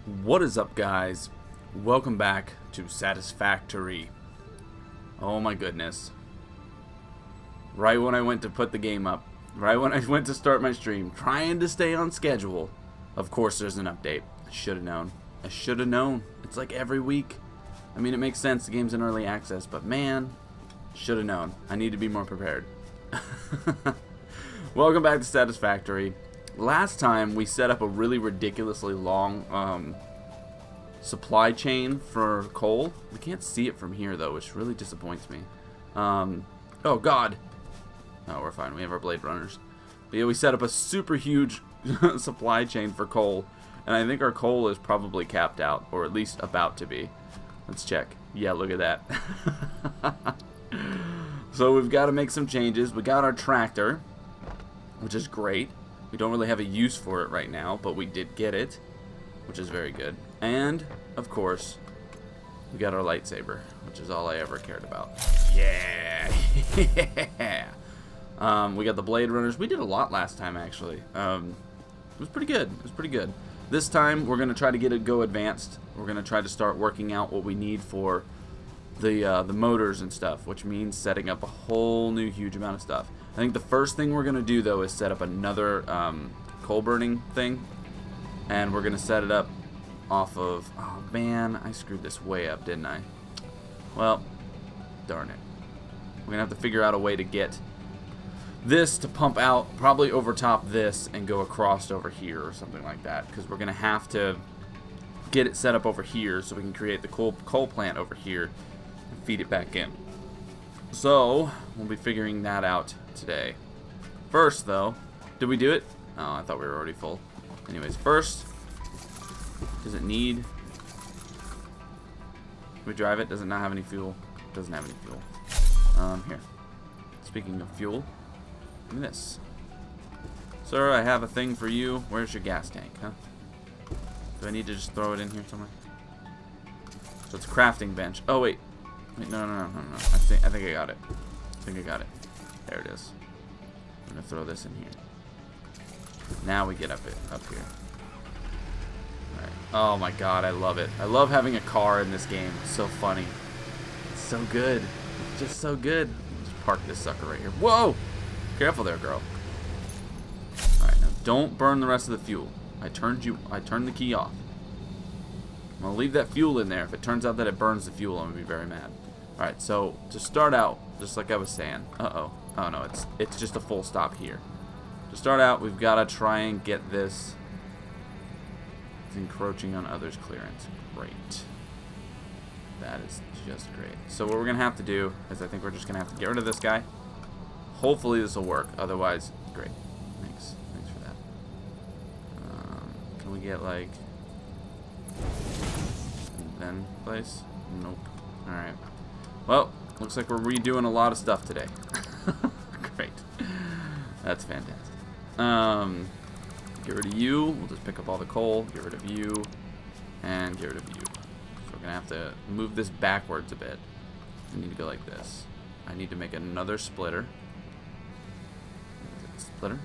What is up, guys? Welcome back to Satisfactory. Oh my goodness. Right when I went to put the game up, right when I went to start my stream, trying to stay on schedule, of course there's an update. I should have known. I should have known. It's like every week. I mean, it makes sense, the game's in early access, but man, should have known. I need to be more prepared. Welcome back to Satisfactory. Last time we set up a really ridiculously long supply chain for coal. We can't see it from here though, which really disappoints me. Oh god. No, we're fine. We have our blade runners. But yeah, we set up a super huge supply chain for coal, and I think our coal is probably capped out, or at least about to be. Let's check. Yeah, look at that. So we've got to make some changes. We got our tractor, which is great. We don't really have a use for it right now, but we did get it, which is very good. And, of course, we got our lightsaber, which is all I ever cared about. Yeah! Yeah! We got the blade runners. We did a lot last time, actually. It was pretty good. It was pretty good. This time, we're going to try to get it go advanced. We're going to try to start working out what we need for the motors and stuff, which means setting up a whole new huge amount of stuff. I think the first thing we're going to do, though, is set up another coal burning thing. And we're going to set it up off of... Oh, man, I screwed this way up, didn't I? Well, darn it. We're going to have to figure out a way to get this to pump out, probably over top this, and go across over here or something like that. Because we're going to have to get it set up over here so we can create the coal plant over here and feed it back in. So, we'll be figuring that out today. First, though, did we do it? Oh, I thought we were already full. Anyways, first, does it need... Can we drive it? Does it not have any fuel? Doesn't have any fuel. Here. Speaking of fuel, give me this. Sir, I have a thing for you. Where's your gas tank, huh? Do I need to just throw it in here somewhere? So it's a crafting bench. Oh, wait. Wait, no. I think I got it. There it is. I'm gonna throw this in here. Now we get up here. Alright. Oh my god, I love it. I love having a car in this game. It's so funny. It's so good. It's just so good. Just park this sucker right here. Whoa! Careful there, girl. Alright, now don't burn the rest of the fuel. I turned the key off. I'm gonna leave that fuel in there. If it turns out that it burns the fuel, I'm gonna be very mad. Alright, so to start out, just like I was saying, oh no, it's just a full stop here. To start out, we've got to try and get this. It's encroaching on others' clearance. Great. That is just great. So what we're going to have to do is I think we're just going to have to get rid of this guy. Hopefully this will work. Otherwise, great. Thanks for that. Can we get like... then place? Nope. Alright. Well, looks like we're redoing a lot of stuff today. Great. That's fantastic. Get rid of you. We'll just pick up all the coal. Get rid of you. And get rid of you. So we're going to have to move this backwards a bit. I need to go like this. I need to make another splitter. Splitter.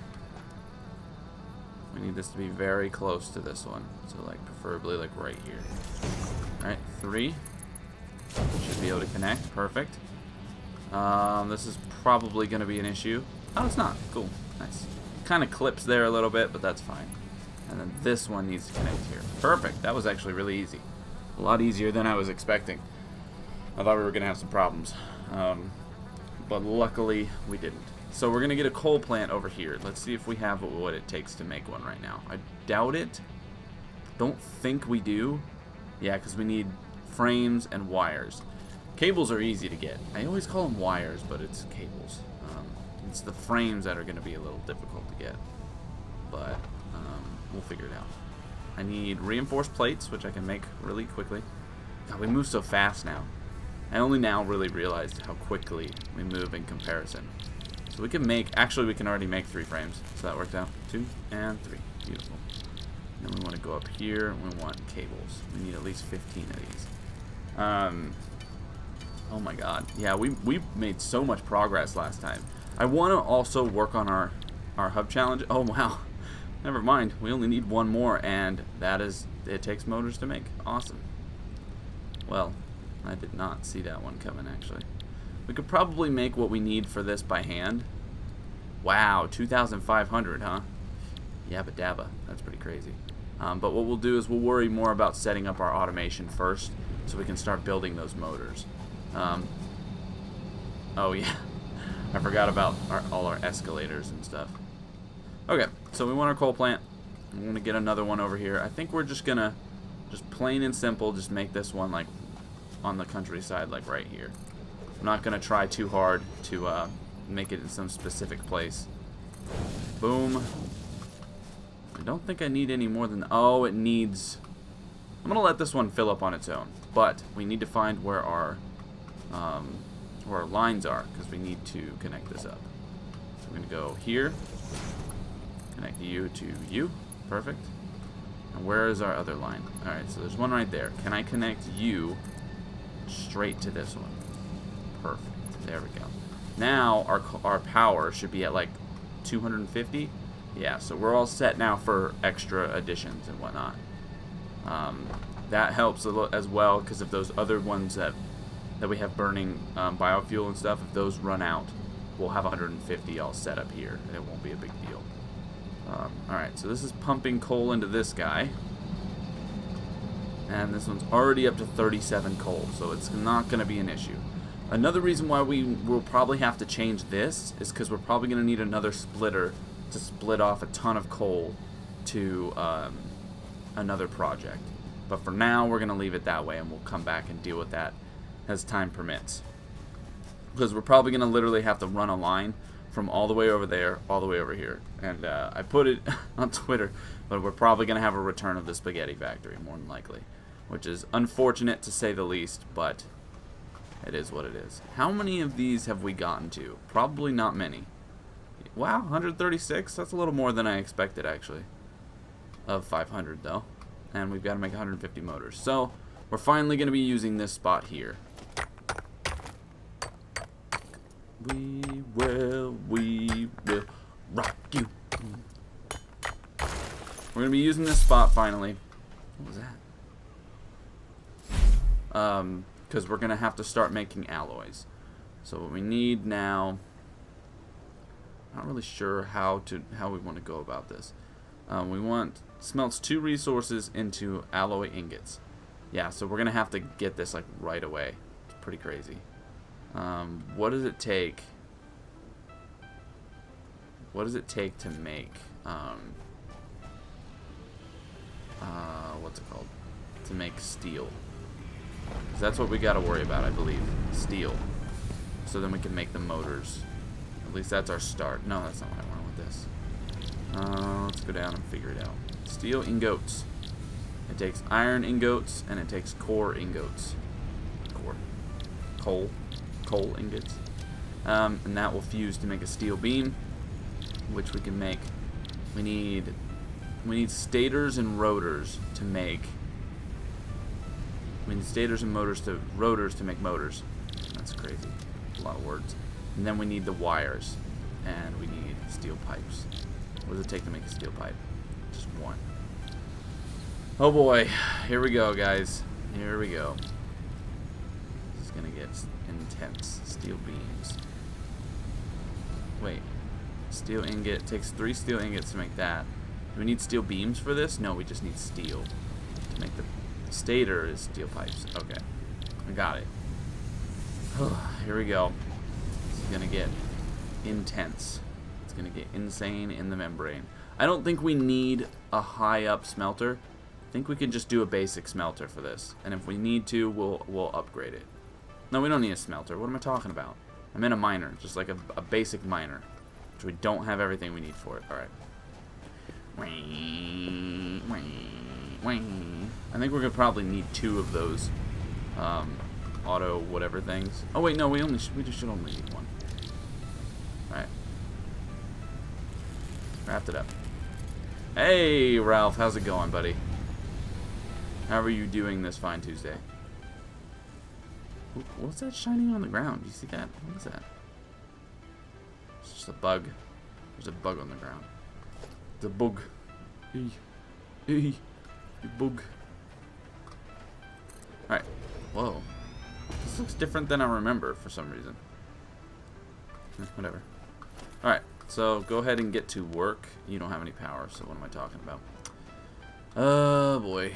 We need this to be very close to this one. So like preferably like right here. Alright, 3. Should be able to connect. Perfect. This is probably going to be an issue. Oh, it's not. Cool. Nice. Kind of clips there a little bit, but that's fine. And then this one needs to connect here. Perfect. That was actually really easy. A lot easier than I was expecting. I thought we were going to have some problems. But luckily, we didn't. So we're going to get a coal plant over here. Let's see if we have what it takes to make one right now. I doubt it. Don't think we do. Yeah, because we need frames and wires. Cables are easy to get. I always call them wires, but it's cables. It's the frames that are going to be a little difficult to get. But we'll figure it out. I need reinforced plates, which I can make really quickly. God, we move so fast now. I only now really realized how quickly we move in comparison. So we can make... Actually, we can already make 3 frames. So that worked out. 2 and 3. Beautiful. And then we want to go up here, and we want cables. We need at least 15 of these. Oh my god. Yeah, we made so much progress last time. I want to also work on our hub challenge. Oh wow. Never mind. We only need one more, and that is... It takes motors to make. Awesome. Well, I did not see that one coming, actually. We could probably make what we need for this by hand. Wow, 2,500, huh? Yabba dabba. That's pretty crazy. But what we'll do is we'll worry more about setting up our automation first so we can start building those motors. Oh, yeah. I forgot about all our escalators and stuff. Okay, so we want our coal plant. I'm going to get another one over here. I think we're just going to, just plain and simple, just make this one like on the countryside, like right here. I'm not going to try too hard to make it in some specific place. Boom. I don't think I need any more than... Oh, it needs... I'm going to let this one fill up on its own. But we need to find where our lines are, because we need to connect this up. So we're going to go here. Connect you to you. Perfect. And where is our other line? Alright, so there's one right there. Can I connect you straight to this one? Perfect. There we go. Now our power should be at like 250. Yeah, so we're all set now for extra additions and whatnot. That helps a little as well, because if those other ones that we have burning biofuel and stuff, if those run out, we'll have 150 all set up here, and it won't be a big deal. Alright, so this is pumping coal into this guy. And this one's already up to 37 coal, so it's not going to be an issue. Another reason why we will probably have to change this is because we're probably going to need another splitter to split off a ton of coal to another project. But for now, we're going to leave it that way, and we'll come back and deal with that as time permits. Because we're probably going to literally have to run a line from all the way over there, all the way over here. And I put it on Twitter, but we're probably going to have a return of the spaghetti factory, more than likely. Which is unfortunate to say the least, but it is what it is. How many of these have we gotten to? Probably not many. Wow, 136? That's a little more than I expected, actually. Of 500, though. And we've got to make 150 motors. So, we're finally going to be using this spot here. We will rock you. We're going to be using this spot finally. What was that? Because we're going to have to start making alloys. So what we need now... Not really sure how we want to go about this. We want smelts 2 resources into alloy ingots. Yeah, so we're going to have to get this like right away. It's pretty crazy. What does it take? What does it take to make what's it called? To make steel. 'Cause that's what we got to worry about, I believe. Steel. So then we can make the motors. At least that's our start. No, that's not what I want with this. Let's go down and figure it out. Steel ingots. It takes iron ingots and it takes core ingots. Coal ingots. And that will fuse to make a steel beam, which we can make. We need stators and rotors to make. We need stators and rotors to make motors. That's crazy. A lot of words. And then we need the wires, and we need steel pipes. What does it take to make a steel pipe? Just one. Oh boy, here we go, guys. Here we go. This is gonna get intense. Steel beams. Wait, steel ingot. It takes 3 steel ingots to make that. Do we need steel beams for this? No, we just need steel to make the stator is steel pipes. Okay, I got it. Here we go. This is gonna get intense. It's gonna get insane in the membrane. I don't think we need a high up smelter. I think we can just do a basic smelter for this, and if we need to, we'll upgrade it. No, we don't need a smelter. What am I talking about? I meant a miner, just like a basic miner, which we don't have everything we need for it. All right. I think we're gonna probably need 2 of those auto whatever things. Oh wait, no, we just should only need 1. All right. Wrapped it up. Hey, Ralph, how's it going, buddy? How are you doing this fine Tuesday? What's that shining on the ground? Do you see that? What is that? It's just a bug. There's a bug on the ground. The bug. Hey. Hey. You bug. Alright. Whoa. This looks different than I remember for some reason. Whatever. Alright. So go ahead and get to work. You don't have any power, so what am I talking about? Oh boy.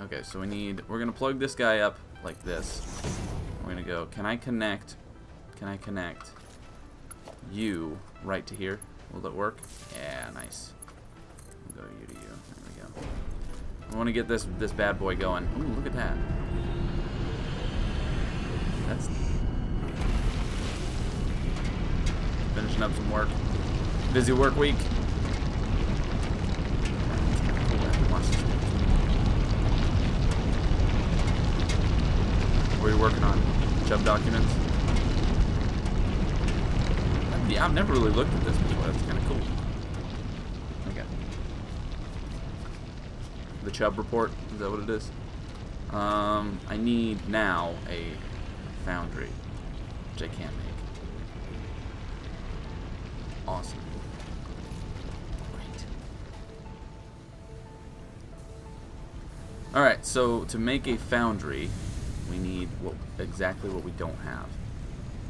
Okay, so we're gonna plug this guy up like this. We're gonna go, can I connect you right to here? Will that work? Yeah, nice. We'll go you to you. There we go. I want to get this bad boy going. Ooh, look at that. That's finishing up some work. Busy work week. What are you working on? Chub documents? Yeah, I've never really looked at this before. That's kind of cool. Okay. The Chubb report, is that what it is? I need now a Foundry, which I can't make. Awesome. Great. Alright, so to make a Foundry, we need exactly what we don't have.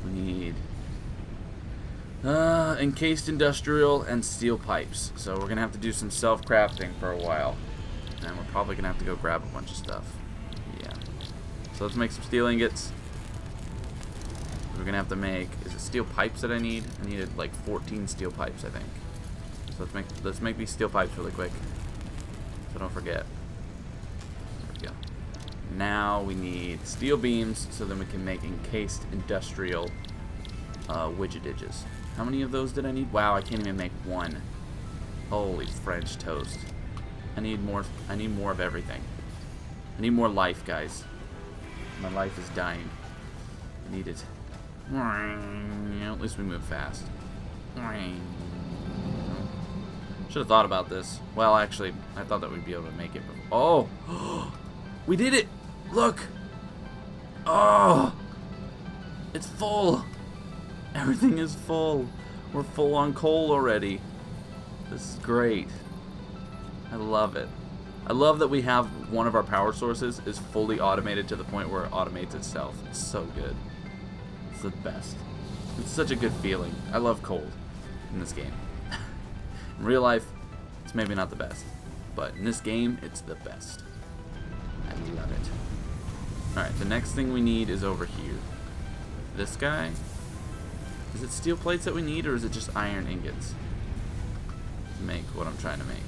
We need encased industrial and steel pipes. So we're going to have to do some self-crafting for a while. And we're probably going to have to go grab a bunch of stuff. Yeah. So let's make some steel ingots. We're going to have to make... Is it steel pipes that I need? I needed like 14 steel pipes, I think. So let's make these steel pipes really quick. So don't forget. There we go. Now we need steel beams so then we can make encased industrial widgetiges. How many of those did I need? Wow, I can't even make one. Holy French toast. I need more of everything. I need more life, guys. My life is dying. I need it. At least we move fast. Should have thought about this. Well, actually, I thought that we'd be able to make it. Oh! We did it! Look! Oh! It's full! Everything is full. We're full on coal already. This is great. I love it. I love that we have one of our power sources is fully automated to the point where it automates itself. It's so good. It's the best. It's such a good feeling. I love coal in this game. In real life, it's maybe not the best. But in this game, it's the best. I love it. Alright, the next thing we need is over here. This guy. Is it steel plates that we need, or is it just iron ingots to make what I'm trying to make?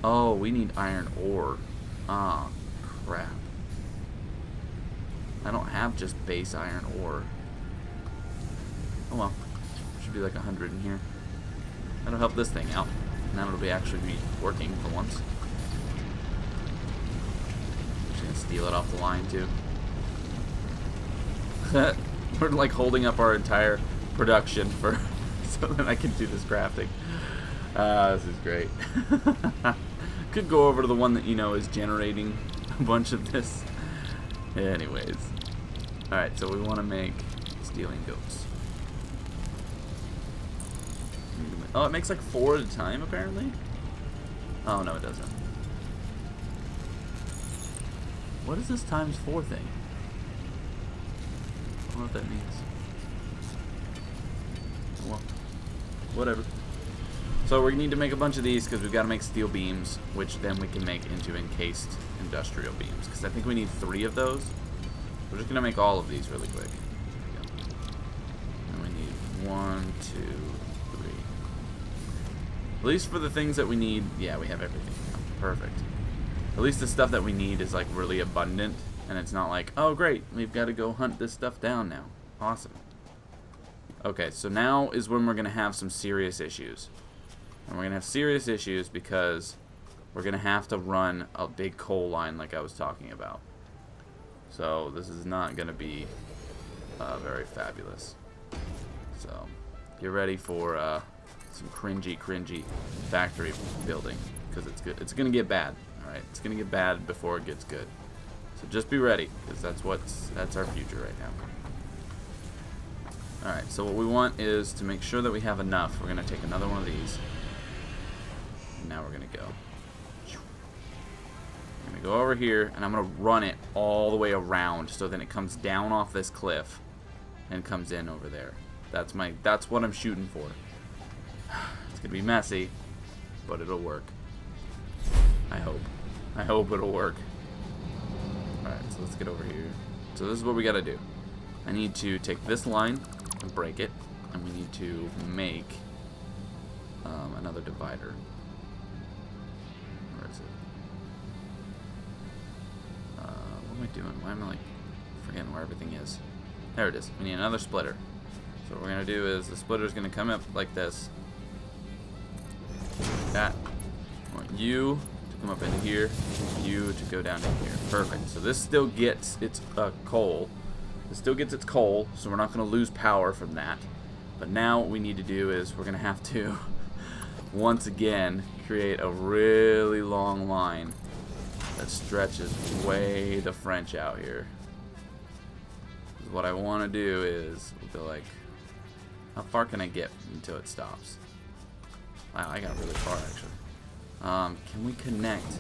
Oh, we need iron ore. Ah, crap. I don't have just base iron ore. Oh well. Should be like 100 in here. That'll help this thing out. And that'll be actually be working for once. I'm just gonna steal it off the line too. We're like holding up our entire production for so that I can do this crafting. This is great. Could go over to the one that is generating a bunch of this. Anyways. Alright, so we want to make steel ingots. Oh, it makes like 4 at a time apparently? Oh no, it doesn't. What is this times 4 thing? I don't know what that means. Well, whatever. So we need to make a bunch of these because we've got to make steel beams, which then we can make into encased industrial beams. Because I think we need 3 of those. We're just going to make all of these really quick. And we need 1, 2, 3. At least for the things that we need, yeah, we have everything now. Perfect. At least the stuff that we need is like really abundant. And it's not like, oh great, we've got to go hunt this stuff down now. Awesome. Okay, so now is when we're going to have some serious issues. And we're going to have serious issues because we're going to have to run a big coal line like I was talking about. So this is not going to be very fabulous. So get ready for some cringy factory building because it's good. It's going to get bad. All right, it's going to get bad before it gets good. So just be ready because that's our future right now. Alright, so what we want is to make sure that we have enough. We're going to take another one of these. And now we're going to go. I'm going to go over here, and I'm going to run it all the way around so then it comes down off this cliff and comes in over there. That's what I'm shooting for. It's going to be messy, but it'll work. I hope. I hope it'll work. Alright, so let's get over here. So this is what we got to do. I need to take this line and break it, and we need to make another divider. Where is it? What am I doing? Why am I like forgetting where everything is? There it is. We need another splitter. So what we're going to do is the splitter is going to come up like this. Like that. I want you to come up into here. You to go down in here. Perfect. So this still gets its coal. It still gets its coal, so we're not going to lose power from that. But now what we need to do is we're going to have to, once again, create a really long line that stretches way the French out here. What I want to do is we'll go like, how far can I get until it stops? Wow, I got really far actually. Can we connect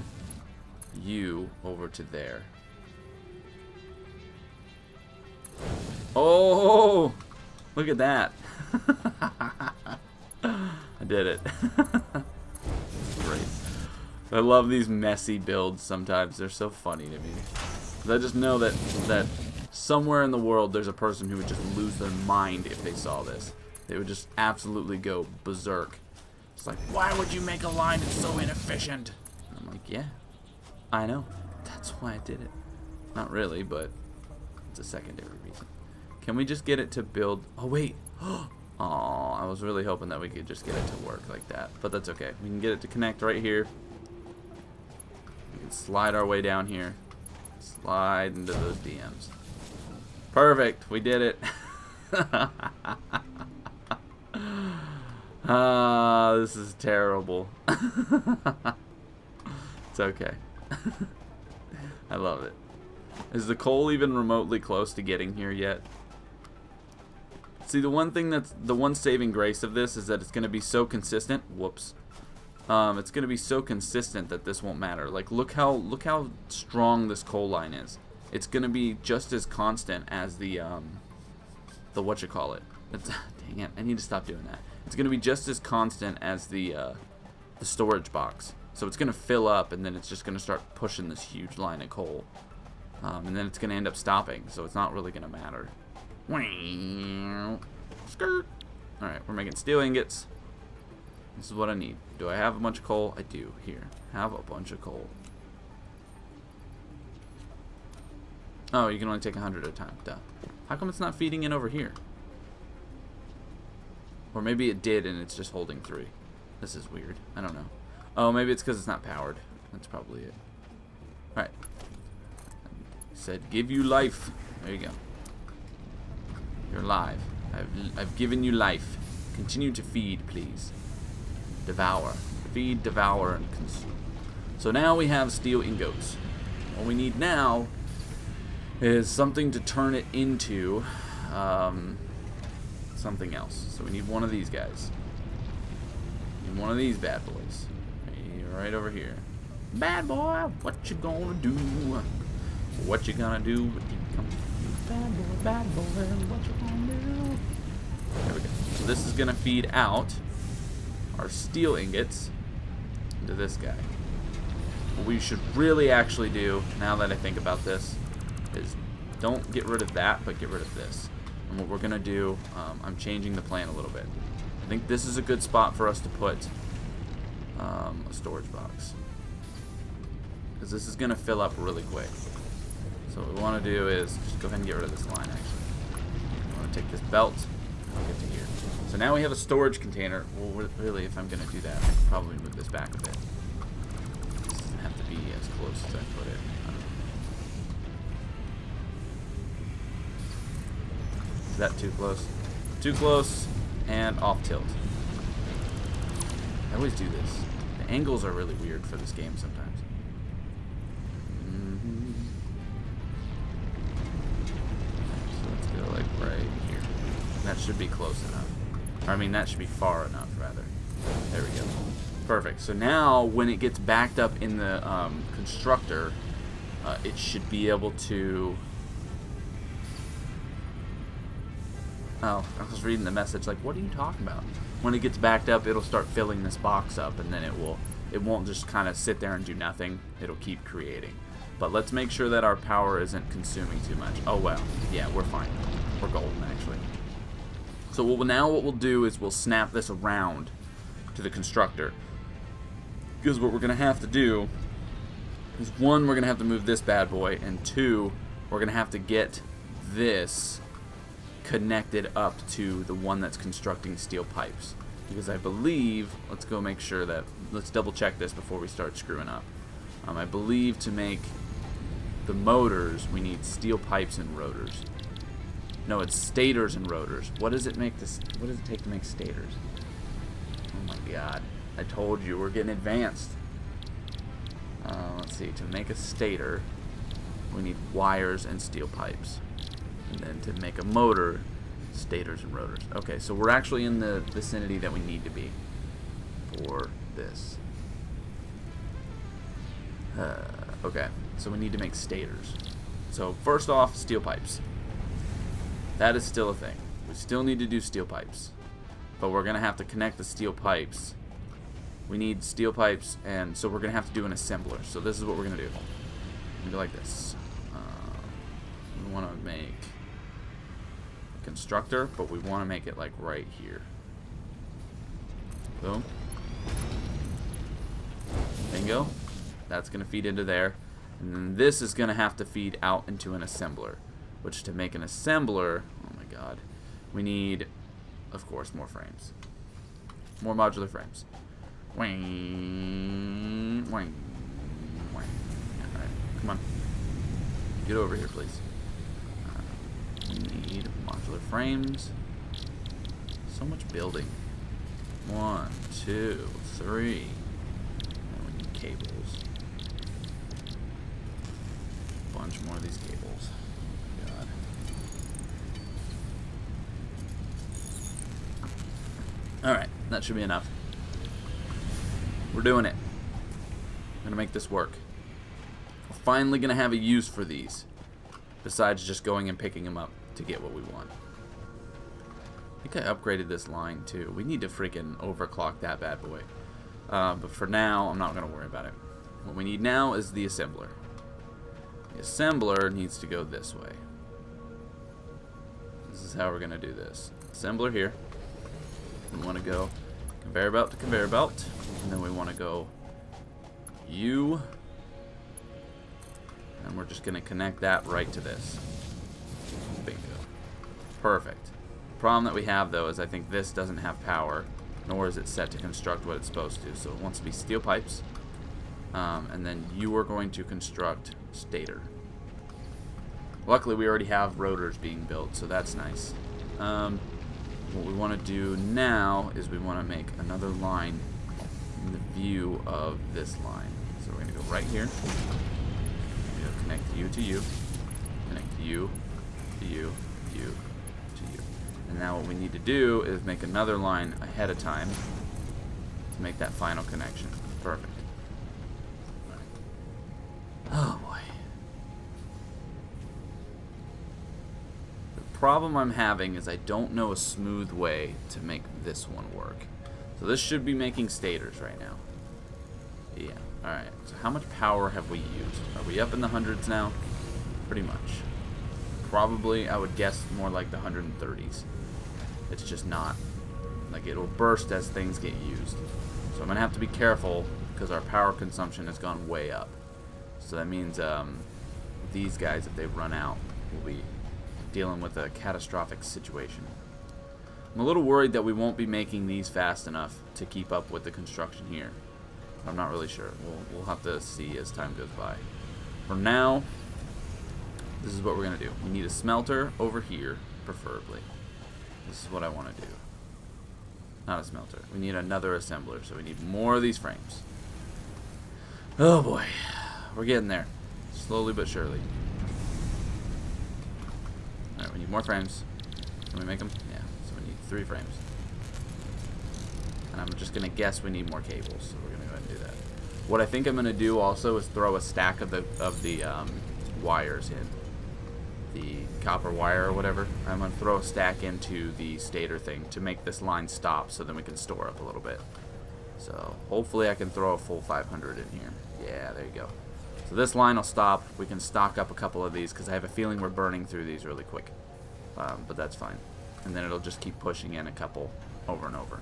you over to there? Oh, look at that. I did it. Great. I love these messy builds sometimes. They're so funny to me. I just know that somewhere in the world there's a person who would just lose their mind if they saw this. They would just absolutely go berserk. It's like, why would you make a line that's so inefficient? And I'm like, yeah, I know. That's why I did it. Not really, but it's a secondary reason. Can we just get it to build? Oh, wait. Oh, I was really hoping that we could just get it to work like that. But that's okay. We can get it to connect right here. We can slide our way down here. Slide into those DMs. Perfect. We did it. This is terrible. It's okay. I love it. Is the coal even remotely close to getting here yet? See, the one saving grace of this is that it's going to be so consistent. Whoops. It's going to be so consistent that this won't matter. Like, look how strong this coal line is. It's going to be just as constant as the whatchamacallit. Dang it, I need to stop doing that. It's going to be just as constant as the storage box. So it's going to fill up, and then it's just going to start pushing this huge line of coal. And then it's going to end up stopping, so it's not really going to matter. Skirt. Alright, we're making steel ingots. This is what I need. Do I have a bunch of coal? I do. Here. Have a bunch of coal. Oh, you can only take 100 at a time. Duh. How come it's not feeding in over here? Or maybe it did and it's just holding 3. This is weird. I don't know. Oh, maybe it's because it's not powered. That's probably it. Alright. Said give you life. There you go. You're alive. I've given you life. Continue to feed, please. Devour. Feed, devour, and consume. So now we have steel ingots. What we need now is something to turn it into something else. So we need one of these guys. We need one of these bad boys. Right over here. Bad boy, what you gonna do? What you gonna do? Bad boy, what you gonna do? There we go. So this is gonna feed out our steel ingots into this guy. What we should really actually do, now that I think about this, is don't get rid of that, but get rid of this. And what we're gonna do, I'm changing the plan a little bit. I think this is a good spot for us to put a storage box, because this is gonna fill up really quick. So what we want to do is just go ahead and get rid of this line, actually. I want to take this belt, and we'll get to here. So now we have a storage container. Well, really, if I'm going to do that, I could probably move this back a bit. This doesn't have to be as close as I put it. Is that too close? Too close, and off tilt. I always do this. The angles are really weird for this game sometimes. That should be close enough. Or, I mean, that should be far enough, rather. There we go. Perfect. So now, when it gets backed up in the constructor, it should be able to... Oh, I was reading the message like, what are you talking about? When it gets backed up, it'll start filling this box up, and then it won't just kind of sit there and do nothing. It'll keep creating. But let's make sure that our power isn't consuming too much. Oh, well. Yeah, we're fine. We're golden, actually. So now what we'll do is we'll snap this around to the constructor. Because what we're going to have to do is, one, we're going to have to move this bad boy, and two, we're going to have to get this connected up to the one that's constructing steel pipes. Because I believe, let's go make sure that, let's double check this before we start screwing up. I believe to make the motors, we need steel pipes and rotors. No, it's stators and rotors. What does it take to make stators? Oh my god. I told you, we're getting advanced. Let's see, to make a stator, we need wires and steel pipes. And then to make a motor, stators and rotors. Okay, so we're actually in the vicinity that we need to be for this. Okay, so we need to make stators. So first off, steel pipes. That is still a thing. We still need to do steel pipes. But we're going to have to connect the steel pipes. We need steel pipes, and so we're going to have to do an assembler. So this is what we're going to do. We're going to go like this. We want to make a constructor, but we want to make it like right here. Boom. Bingo. That's going to feed into there. And then this is going to have to feed out into an assembler. Which, to make an assembler, oh my god, we need, of course, more frames. More modular frames. Wing, wing, wing. Alright, come on. Get over here, please. We need modular frames. So much building. 1, 2, 3. And we need cables. Bunch more of these cables. God. Alright, that should be enough. We're doing it. I'm gonna make this work. We're finally gonna have a use for these. Besides just going and picking them up to get what we want. I think I upgraded this line too. We need to freaking overclock that bad boy. But for now, I'm not gonna worry about it. What we need now is the assembler. The assembler needs to go this way. This is how we're going to do this. Assembler here. We want to go conveyor belt to conveyor belt. And then we want to go U. And we're just going to connect that right to this. Bingo. Perfect. The problem that we have, though, is I think this doesn't have power, nor is it set to construct what it's supposed to. So it wants to be steel pipes. And then you are going to construct stator. Luckily, we already have rotors being built, so that's nice. What we want to do now is we want to make another line in the view of this line. So we're going to go right here. We're going to connect you to you. Connect you to you, you to you. And now what we need to do is make another line ahead of time to make that final connection. Perfect. Oh boy. The problem I'm having is I don't know a smooth way to make this one work. So this should be making stators right now. Yeah. Alright. So how much power have we used? Are we up in the hundreds now? Pretty much. Probably, I would guess, more like the 130s. It's just not. Like, it'll burst as things get used. So I'm going to have to be careful because our power consumption has gone way up. So that means these guys, if they run out, will be dealing with a catastrophic situation. I'm a little worried that we won't be making these fast enough to keep up with the construction here. I'm not really sure. We'll have to see as time goes by. For now, this is what we're going to do. We need a smelter over here, preferably. This is what I want to do. Not a smelter. We need another assembler, so we need more of these frames. Oh boy. We're getting there. Slowly but surely. Alright, we need more frames. Can we make them? Yeah. 3 frames. And I'm just going to guess we need more cables, so we're going to go ahead and do that. What I think I'm going to do also is throw a stack of the wires in. The copper wire or whatever. I'm going to throw a stack into the stator thing to make this line stop so then we can store up a little bit. So hopefully I can throw a full 500 in here. Yeah, there you go. So this line will stop. We can stock up a couple of these because I have a feeling we're burning through these really quick. But that's fine. And then it'll just keep pushing in a couple over and over.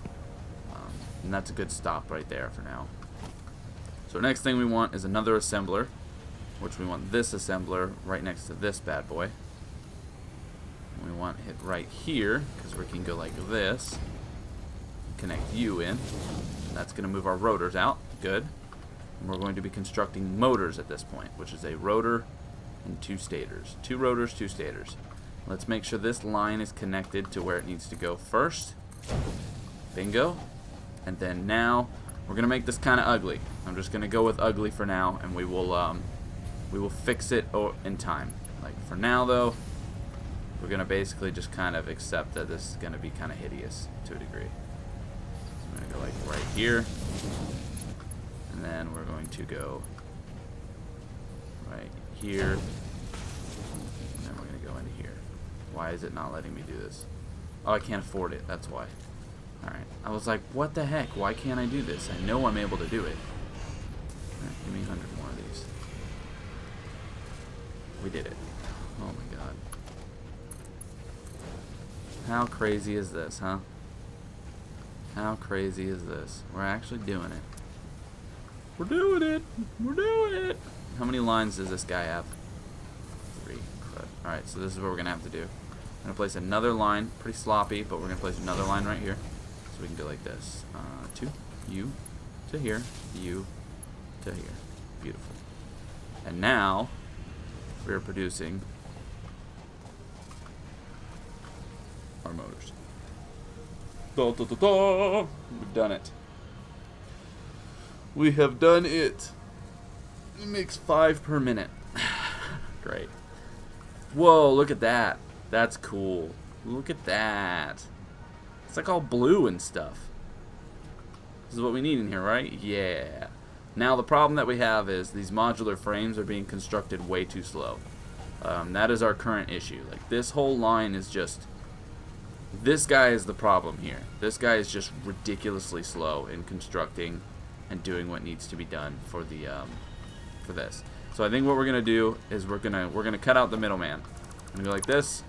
And that's a good stop right there for now. So next thing we want is another assembler, which we want this assembler right next to this bad boy. And we want it right here because we can go like this. Connect you in. That's going to move our rotors out. Good. And we're going to be constructing motors at this point, which is a rotor and 2 stators. 2 rotors, 2 stators. Let's make sure this line is connected to where it needs to go first. Bingo. And then now we're going to make this kind of ugly. I'm just going to go with ugly for now, and we will fix it in time. Like for now though, we're going to basically just kind of accept that this is going to be kind of hideous to a degree. So I'm going to go like right here. And then we're going to go right here. And then we're going to go into here. Why is it not letting me do this? Oh, I can't afford it. That's why. Alright. I was like, what the heck? Why can't I do this? I know I'm able to do it. Alright, give me 100 more of these. We did it. Oh my god. How crazy is this, huh? How crazy is this? We're actually doing it. We're doing it! We're doing it! How many lines does this guy have? 3. Alright, so this is what we're going to have to do. I'm going to place another line. Pretty sloppy, but we're going to place another line right here. So we can go like this. 2, you, to here, you, to here. Beautiful. And now, we're producing our motors. Da, da, da, da. We've done it. We have done it. It makes 5 per minute. Great. Whoa, look at that. That's cool. Look at that. It's like all blue and stuff. This is what we need in here, right? Yeah. Now the problem that we have is these modular frames are being constructed way too slow. That is our current issue. Like this whole line is just... This guy is the problem here. This guy is just ridiculously slow in constructing and doing what needs to be done for the for this. So I think what we're gonna do is we're gonna cut out the middleman. I'm gonna go like this.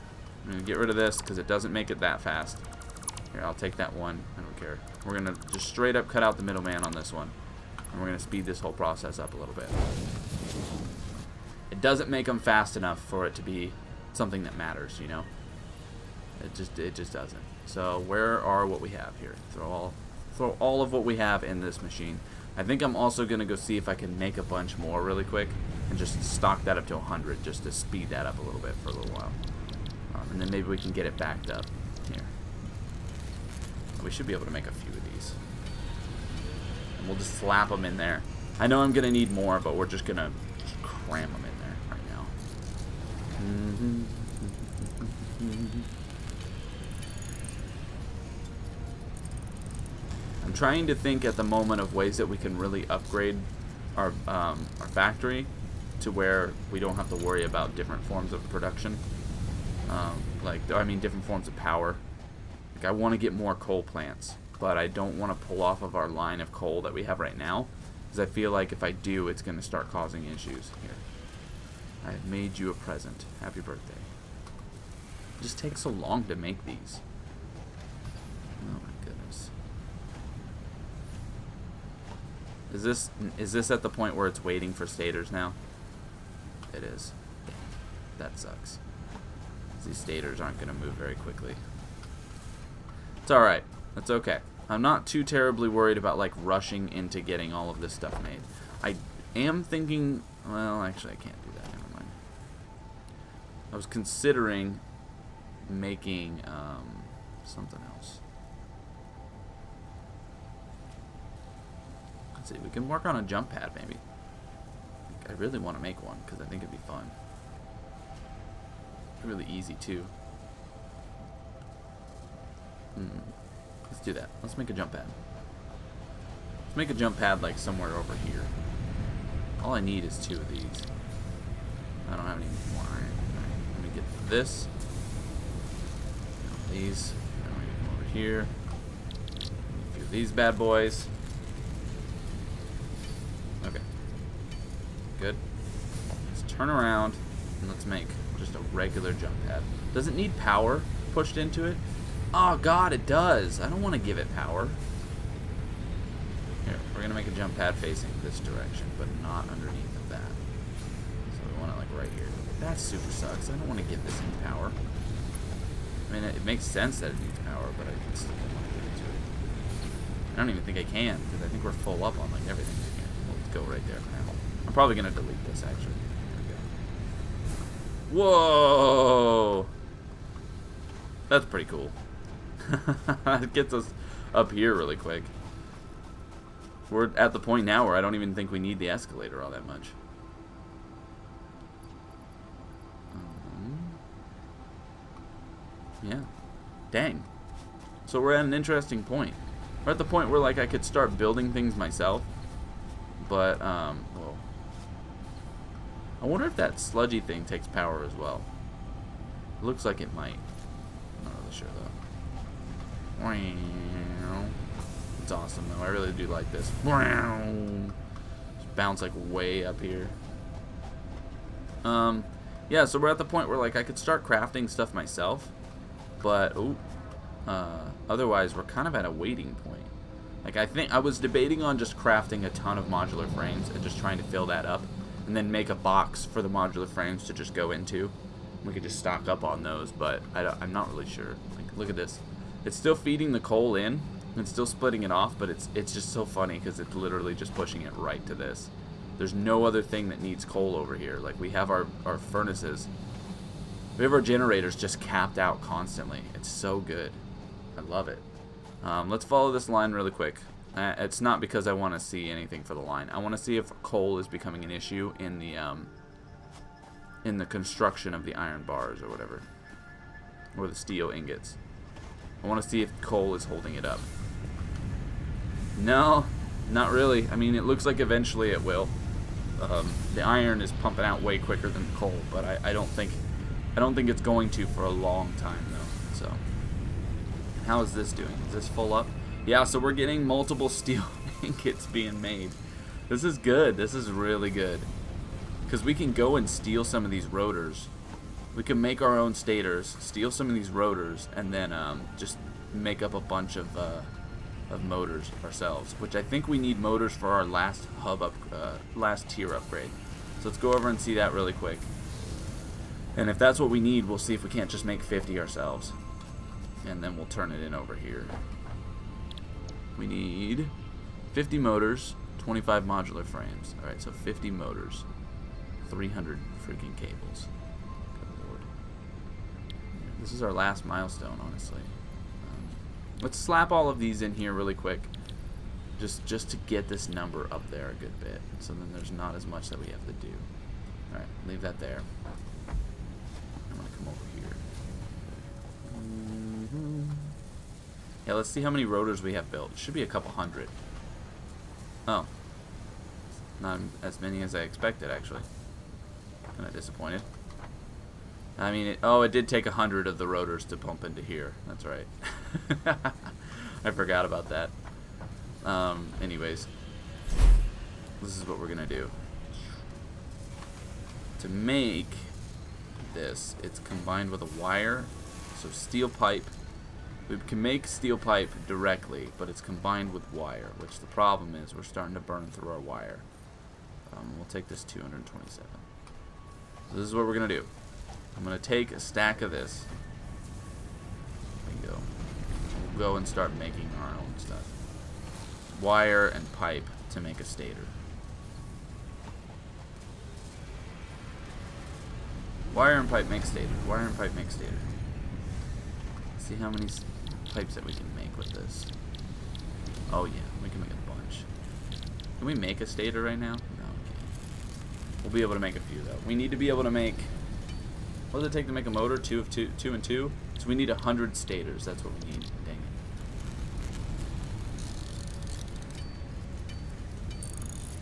I'm gonna get rid of this because it doesn't make it that fast. Here, I'll take that one. I don't care. We're gonna just straight up cut out the middleman on this one, and we're gonna speed this whole process up a little bit. It doesn't make them fast enough for it to be something that matters, you know. It just doesn't. So where are what we have here? Throw all of what we have in this machine. I think I'm also gonna go see if I can make a bunch more really quick and just stock that up to 100 just to speed that up a little bit for a little while. And then maybe we can get it backed up here. We should be able to make a few of these. And we'll just slap them in there. I know I'm gonna need more, but we're just gonna cram them in there right now. I'm trying to think at the moment of ways that we can really upgrade our factory to where we don't have to worry about different forms of production. Different forms of power. Like I want to get more coal plants, but I don't want to pull off of our line of coal that we have right now, because I feel like if I do, it's going to start causing issues. Here, I have made you a present. Happy birthday. It just takes so long to make these. Oh my goodness. Is this at the point where it's waiting for stators now? It is. That sucks. These stators aren't going to move very quickly. It's alright. That's okay. I'm not too terribly worried about like rushing into getting all of this stuff made. I am thinking... Well, actually I can't do that. Never mind. I was considering making something else. Let's see. We can work on a jump pad maybe. I really want to make one because I think it'd be fun. Really easy too. Let's do that. Let's make a jump pad. Let's make a jump pad like somewhere over here. All I need is 2 of these. I don't have any more iron. Alright, let me get this. These. Then we're gonna come over here. A few of these bad boys. Okay. Good. Let's turn around and let's make just a regular jump pad. Does it need power pushed into it? Oh god, it does. I don't want to give it power. Here, we're gonna make a jump pad facing this direction, but not underneath of that. So we want it like right here. That super sucks. I don't want to give this any power. I mean, it makes sense that it needs power, but I still don't want to give it to it. I don't even think I can, because I think we're full up on like everything in here. Let's go right there for now. I'm probably gonna delete this actually. There we go. Whoa! That's pretty cool. It gets us up here really quick. We're at the point now where I don't even think we need the escalator all that much. Yeah. Dang. So we're at an interesting point. We're at the point where like I could start building things myself. But, whoa. I wonder if that sludgy thing takes power as well. It looks like it might. I'm not really sure though. It's awesome though. I really do like this. Just bounce like way up here. Yeah, so we're at the point where like I could start crafting stuff myself, but otherwise we're kind of at a waiting point. Like I think I was debating on just crafting a ton of modular frames and just trying to fill that up, and then make a box for the modular frames to just go into. We could just stock up on those, but I'm not really sure. Like, look at this. It's still feeding the coal in. It's still splitting it off, but it's just so funny because it's literally just pushing it right to this. There's no other thing that needs coal over here. Like, we have our furnaces. We have our generators just capped out constantly. It's so good. I love it. Let's follow this line really quick. It's not because I want to see anything for the line. I want to see if coal is becoming an issue in the construction of the iron bars or whatever, or the steel ingots. I want to see if coal is holding it up. No, not really. I mean, it looks like eventually it will. The iron is pumping out way quicker than the coal, but I don't think it's going to for a long time though. So, how is this doing? Is this full up? Yeah. So we're getting multiple steel ingots being made. This is good. This is really good. Because we can go and steal some of these rotors. We can make our own stators, steal some of these rotors, and then just make up a bunch of motors ourselves. Which I think we need motors for our last last tier upgrade. So let's go over and see that really quick. And if that's what we need, we'll see if we can't just make 50 ourselves. And then we'll turn it in over here. We need 50 motors, 25 modular frames. Alright, so 50 motors. 300 freaking cables. Good lord. This is our last milestone, honestly. Let's slap all of these in here really quick, just to get this number up there a good bit, so then there's not as much that we have to do. All right, leave that there. I'm gonna come over here. Yeah, let's see how many rotors we have built. It should be a couple hundred. Oh, not as many as I expected, actually. Kind of disappointed. I mean, it did take 100 of the rotors to pump into here. That's right. I forgot about that. Anyways, this is what we're gonna do. To make this, it's combined with a wire. So steel pipe. We can make steel pipe directly, but it's combined with wire, which the problem is we're starting to burn through our wire. We'll take this 227. So this is what we're gonna do. I'm gonna take a stack of this. Bingo. We'll go and start making our own stuff. Wire and pipe to make a stator. Wire and pipe make stator. Wire and pipe make stator. Let's see how many pipes that we can make with this. Oh yeah, we can make a bunch. Can we make a stator right now? No, we can't. We'll be able to make a few though. We need to be able to make. What does it take to make a motor? 2 and 2. So we need 100 stators. That's what we need. Dang it.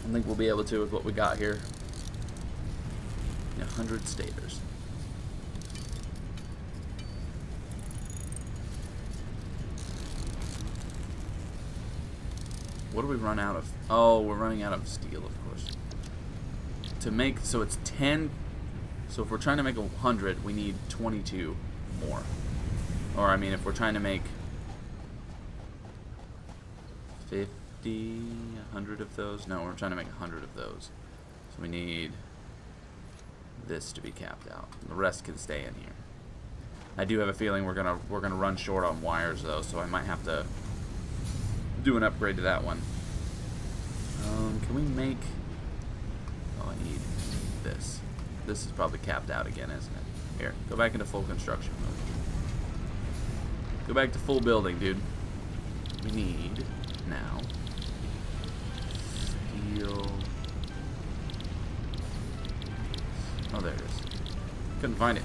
I think we'll be able to with what we got here. 100 stators. What do we run out of? Oh, we're running out of steel, of course. To make, so it's 10. So if we're trying to make 100, we need 22 more. Or, I mean, if we're trying to make 50, 100 of those. No, we're trying to make 100 of those. So we need this to be capped out. The rest can stay in here. I do have a feeling we're gonna run short on wires though, so I might have to do an upgrade to that one. Can we make? Oh, I need this. This is probably capped out again, isn't it? Here, go back into full construction mode. Go back to full building, dude. We need now steel. Oh, there it is. Couldn't find it.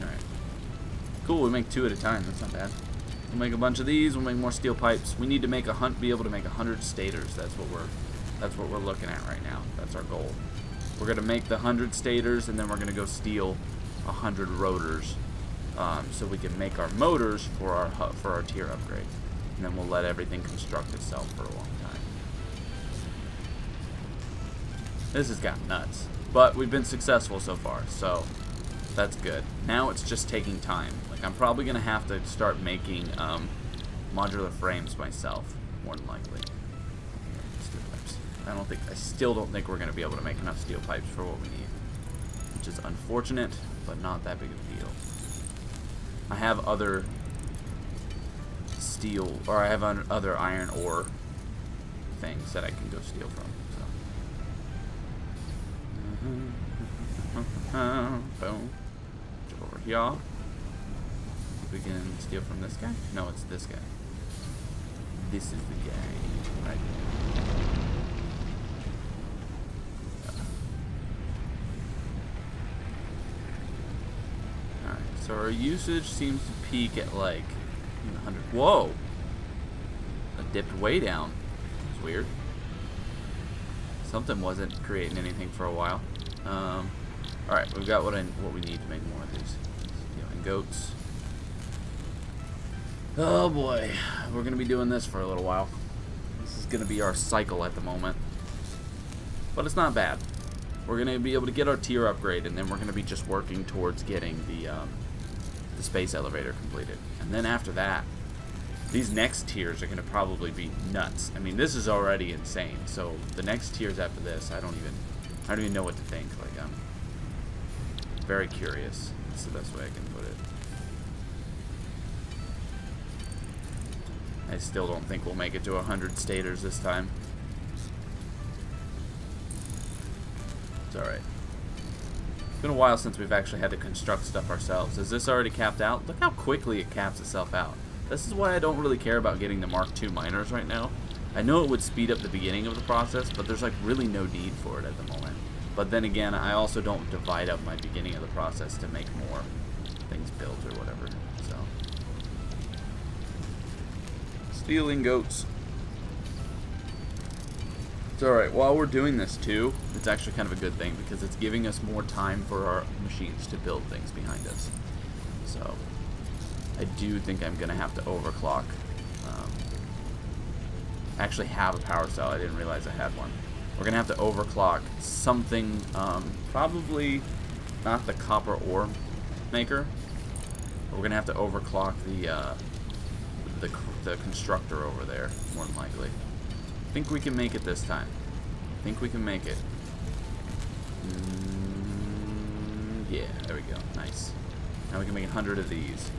Alright. Cool, we make 2 at a time. That's not bad. We'll make a bunch of these. We'll make more steel pipes. We need to make be able to make 100 stators. That's what we're looking at right now. That's our goal. We're gonna make the 100 stators, and then we're gonna go steal 100 rotors, so we can make our motors for our tier upgrade. And then we'll let everything construct itself for a long time. This has gotten nuts. But we've been successful so far, so that's good. Now it's just taking time. Like, I'm probably going to have to start making modular frames myself, more than likely. Steel pipes. I still don't think we're going to be able to make enough steel pipes for what we need. Which is unfortunate, but not that big of a deal. I have other steel, or I have other iron ore things that I can go steal from. Boom. Over here. We can steal from this guy? No, it's this guy. This is the guy. Right. Alright, so our usage seems to peak at like 100. Whoa! It dipped way down. It's weird. Something wasn't creating anything for a while. Alright, we've got what we need to make more of these. Stealing goats. Oh boy, we're going to be doing this for a little while. This is going to be our cycle at the moment. But it's not bad. We're going to be able to get our tier upgrade, and then we're going to be just working towards getting the space elevator completed. And then after that, these next tiers are going to probably be nuts. I mean, this is already insane. So the next tiers after this, I don't even know what to think. Like, I'm very curious. That's the best way I can put it. I still don't think we'll make it to 100 stators this time. It's alright. It's been a while since we've actually had to construct stuff ourselves. Is this already capped out? Look how quickly it caps itself out. This is why I don't really care about getting the Mark II miners right now. I know it would speed up the beginning of the process, but there's like really no need for it at the moment. But then again, I also don't divide up my beginning of the process to make more things built or whatever. So, stealing goats. It's alright. While we're doing this too, it's actually kind of a good thing because it's giving us more time for our machines to build things behind us. So, I do think I'm going to have to overclock. I actually have a power cell. I didn't realize I had one. We're going to have to overclock something, probably not the copper ore maker. But we're going to have to overclock the constructor over there, more than likely. I think we can make it this time. I think we can make it. Yeah, there we go. Nice. Now we can make 100 of these.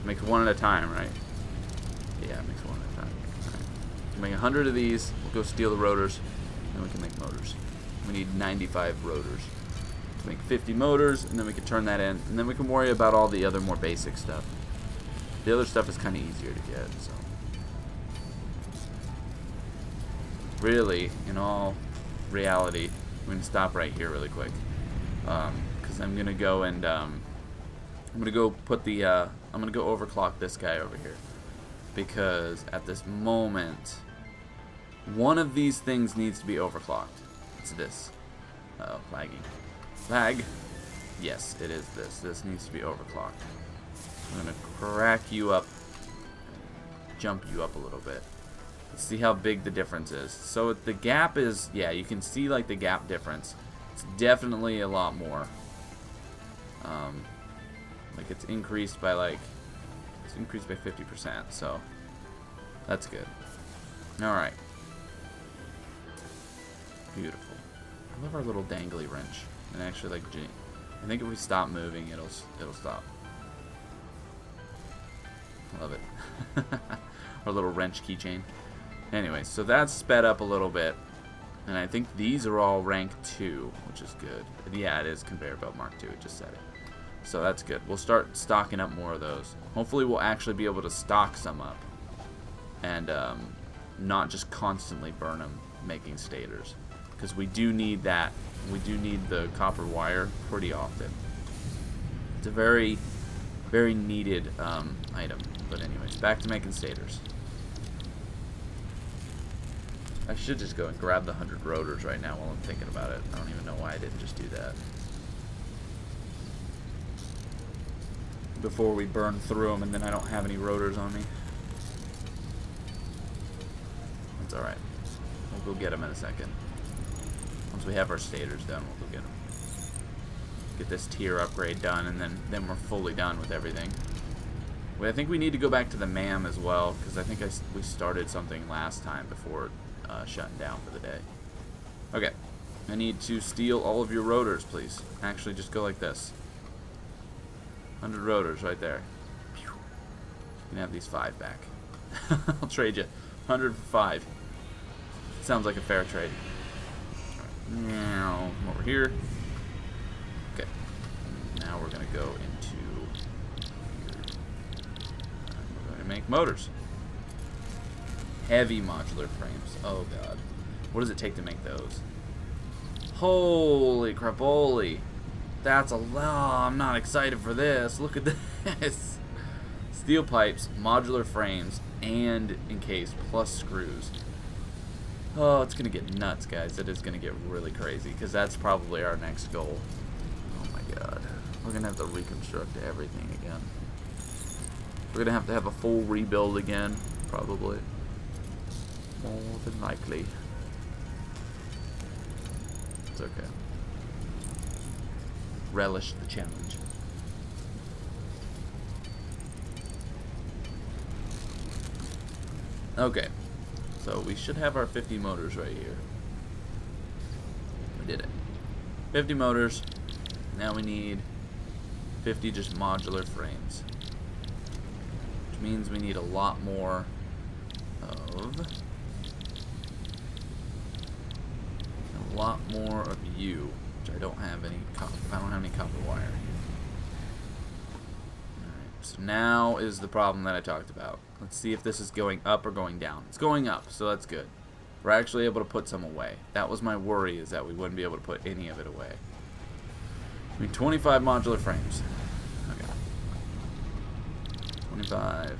Make one at a time, right? Yeah, it makes one at a time. Alright. We'll make 100 of these. We'll go steal the rotors. Then we can make motors. We need 95 rotors. To make 50 motors, and then we can turn that in. And then we can worry about all the other more basic stuff. The other stuff is kind of easier to get, so. Really, in all reality, I'm going to stop right here really quick. Because I'm going to go and, I'm going to go put the, I'm going to go overclock this guy over here. Because at this moment, One of these things needs to be overclocked. It's this. Uh-oh, lagging. Lag. Yes, it is this. This needs to be overclocked. I'm going to crack you up. Jump you up a little bit. Let's see how big the difference is. So the gap is, yeah, you can see like the gap difference. It's definitely a lot more. Like it's increased by like, it's increased by 50%, so that's good. Alright. Beautiful. I love our little dangly wrench. And actually like, I think if we stop moving, it'll stop. I love it. Our little wrench keychain. Anyway, so that's sped up a little bit. And I think these are all rank 2, which is good. Yeah, it is conveyor belt mark 2, it just said it. So that's good. We'll start stocking up more of those. Hopefully we'll actually be able to stock some up. And not just constantly burn them making stators. Because we do need that. We do need the copper wire pretty often. It's a very, very needed item. But anyways, back to making stators. I should just go and grab the 100 rotors right now while I'm thinking about it. I don't even know why I didn't just do that. Before we burn through them and then I don't have any rotors on me. That's alright. We'll go get them in a second. Once we have our stators done, we'll go get them. Get this tier upgrade done, and then we're fully done with everything. I think we need to go back to the MAM as well, because I think we started something last time before shutting down for the day. Okay. I need to steal all of your rotors, please. Actually, just go like this. 100 rotors right there. You can have these 5 back. I'll trade you 100 for 5. Sounds like a fair trade. Now, come over here. Okay. Now we're going to go into here. We're going to make motors. Heavy modular frames. Oh, God. What does it take to make those? Holy crapoli. That's a lot. I'm not excited for this. Look at this. Steel pipes, modular frames, and encased, plus screws. Oh, it's going to get nuts, guys. It is going to get really crazy, because that's probably our next goal. Oh, my God. We're going to have to reconstruct everything again. We're going to have a full rebuild again, probably. More than likely. It's okay. Relish the challenge. Okay. So we should have our 50 motors right here. We did it. 50 motors. Now we need 50 just modular frames. Which means we need a lot more of... A lot more of you. Which I don't have any copper. I don't have any copper wire. Alright, so now is the problem that I talked about. Let's see if this is going up or going down. It's going up, so that's good. We're actually able to put some away. That was my worry, is that we wouldn't be able to put any of it away. I mean, 25 modular frames. Okay. 25.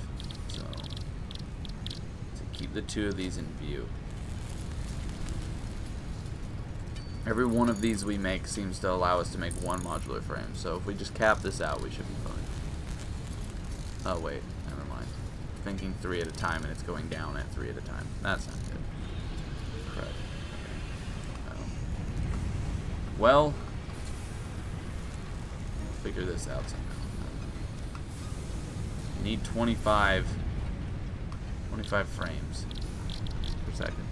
So, to keep the 2 of these in view. Every one of these we make seems to allow us to make 1 modular frame. So if we just cap this out, we should be fine. Oh, wait. Never mind. Thinking 3 at a time, and it's going down at 3 at a time. That's not good. Crud. Okay. Well, we'll figure this out somehow. We need 25 frames per second.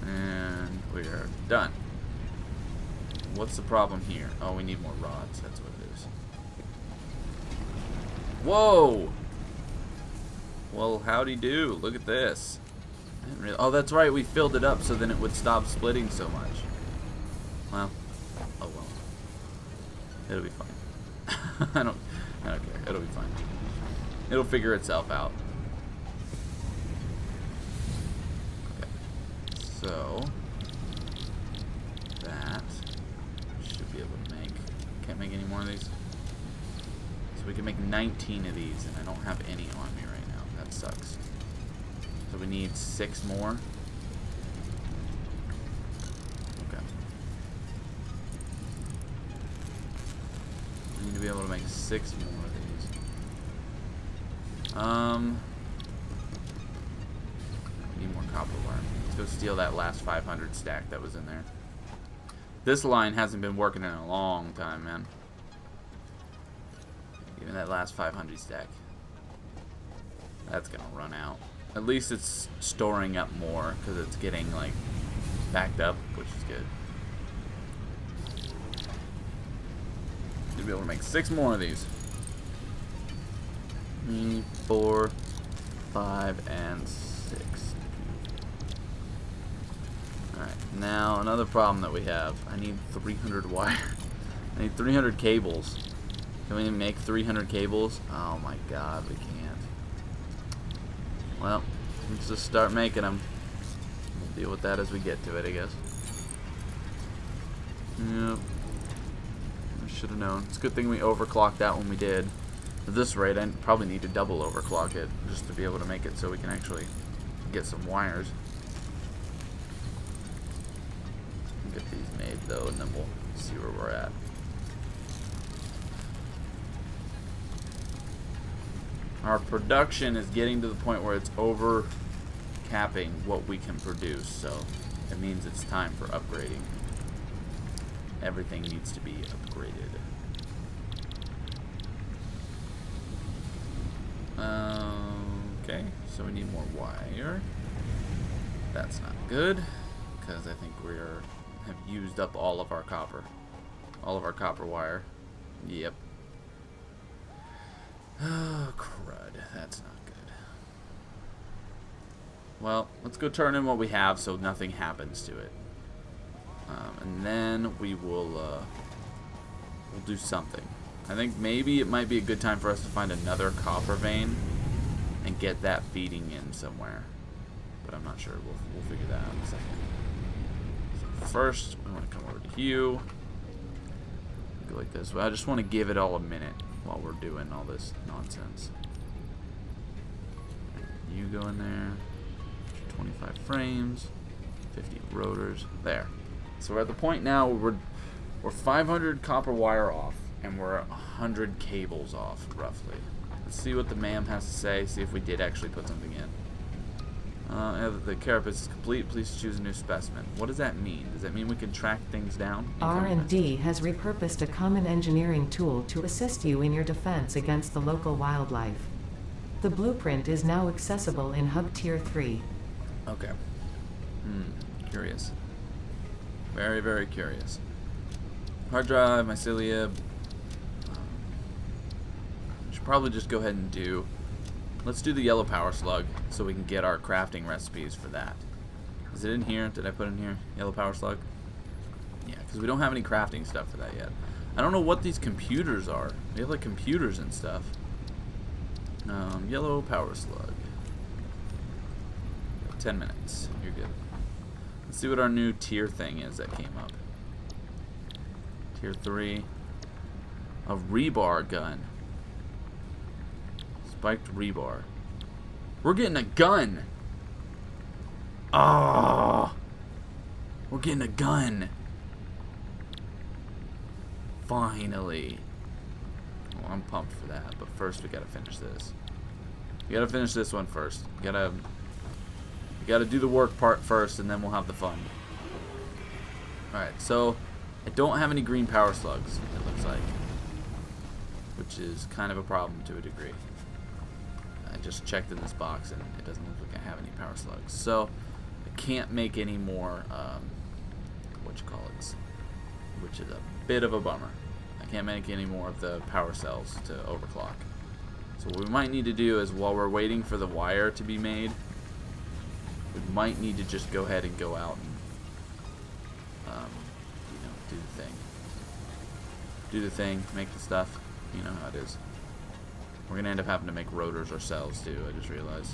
And we are done. What's the problem here? Oh, we need more rods. That's what it is. Whoa! Well, howdy do. Look at this. Oh, that's right. We filled it up so then it would stop splitting so much. Well, oh well. It'll be fine. I don't care. It'll be fine. It'll figure itself out. So, that should be able to make, can't make any more of these. So we can make 19 of these, and I don't have any on me right now. That sucks. we need 6 more. Okay. We need to be able to make 6 more of these. We need more copper wire. Let's go steal that last 500 stack that was in there. This line hasn't been working in a long time, man. Even that last 500 stack. That's gonna run out. At least it's storing up more because it's getting like backed up, which is good. Should be able to make 6 more of these. 3, 4, 5, and 6. Alright, now another problem that we have. I need 300 wire. I need 300 cables. Can we make 300 cables? Oh my god, we can't. Well, let's just start making them. We'll deal with that as we get to it, I guess. Yep. I should have known. It's a good thing we overclocked that when we did. At this rate, I probably need to double overclock it just to be able to make it so we can actually get some wires. Get these made though, and then we'll see where we're at. Our production is getting to the point where it's over capping what we can produce, so it means it's time for upgrading. Everything needs to be upgraded. Okay, so we need more wire. That's not good, because I think we have used up all of our copper. All of our copper wire. Yep. Oh, crud. That's not good. Well, let's go turn in what we have so nothing happens to it. And then we will we'll do something. I think maybe it might be a good time for us to find another copper vein and get that feeding in somewhere. But I'm not sure. We'll figure that out in a second. So first, I want to come over to you. Go like this. Well, I just want to give it all a minute while we're doing all this nonsense. You go in there. 25 frames. 50 rotors. There. So we're at the point now where we're 500 copper wire off, and we're 100 cables off, roughly. Let's see what the ma'am has to say. See if we did actually put something in. The carapace is complete. Please choose a new specimen. What does that mean? Does that mean we can track things down? R&D has repurposed a common engineering tool to assist you in your defense against the local wildlife. The blueprint is now accessible in Hub Tier 3. Okay. Curious. Very, very curious. Hard drive, mycelia. Should probably just go ahead and do. Let's do the yellow power slug so we can get our crafting recipes for that. Is it in here? Did I put it in here? Yellow power slug? Yeah, because we don't have any crafting stuff for that yet. I don't know what these computers are. We have like computers and stuff. Yellow power slug. 10 minutes. You're good. Let's see what our new tier thing is that came up. Tier 3. A rebar gun. Spiked rebar. We're getting a gun. Oh, we're getting a gun. Finally. Well, I'm pumped for that, but first we gotta finish this. We gotta finish this one first. We gotta do the work part first, and then we'll have the fun. Alright, so I don't have any green power slugs, it looks like, which is kind of a problem to a degree. I just checked in this box and it doesn't look like I have any power slugs, so I can't make any more which is a bit of a bummer. I can't make any more of the power cells to overclock. So what we might need to do is, while we're waiting for the wire to be made, we might need to just go ahead and go out and do the thing, make the stuff. You know how it is. We're gonna end up having to make rotors ourselves too, I just realized.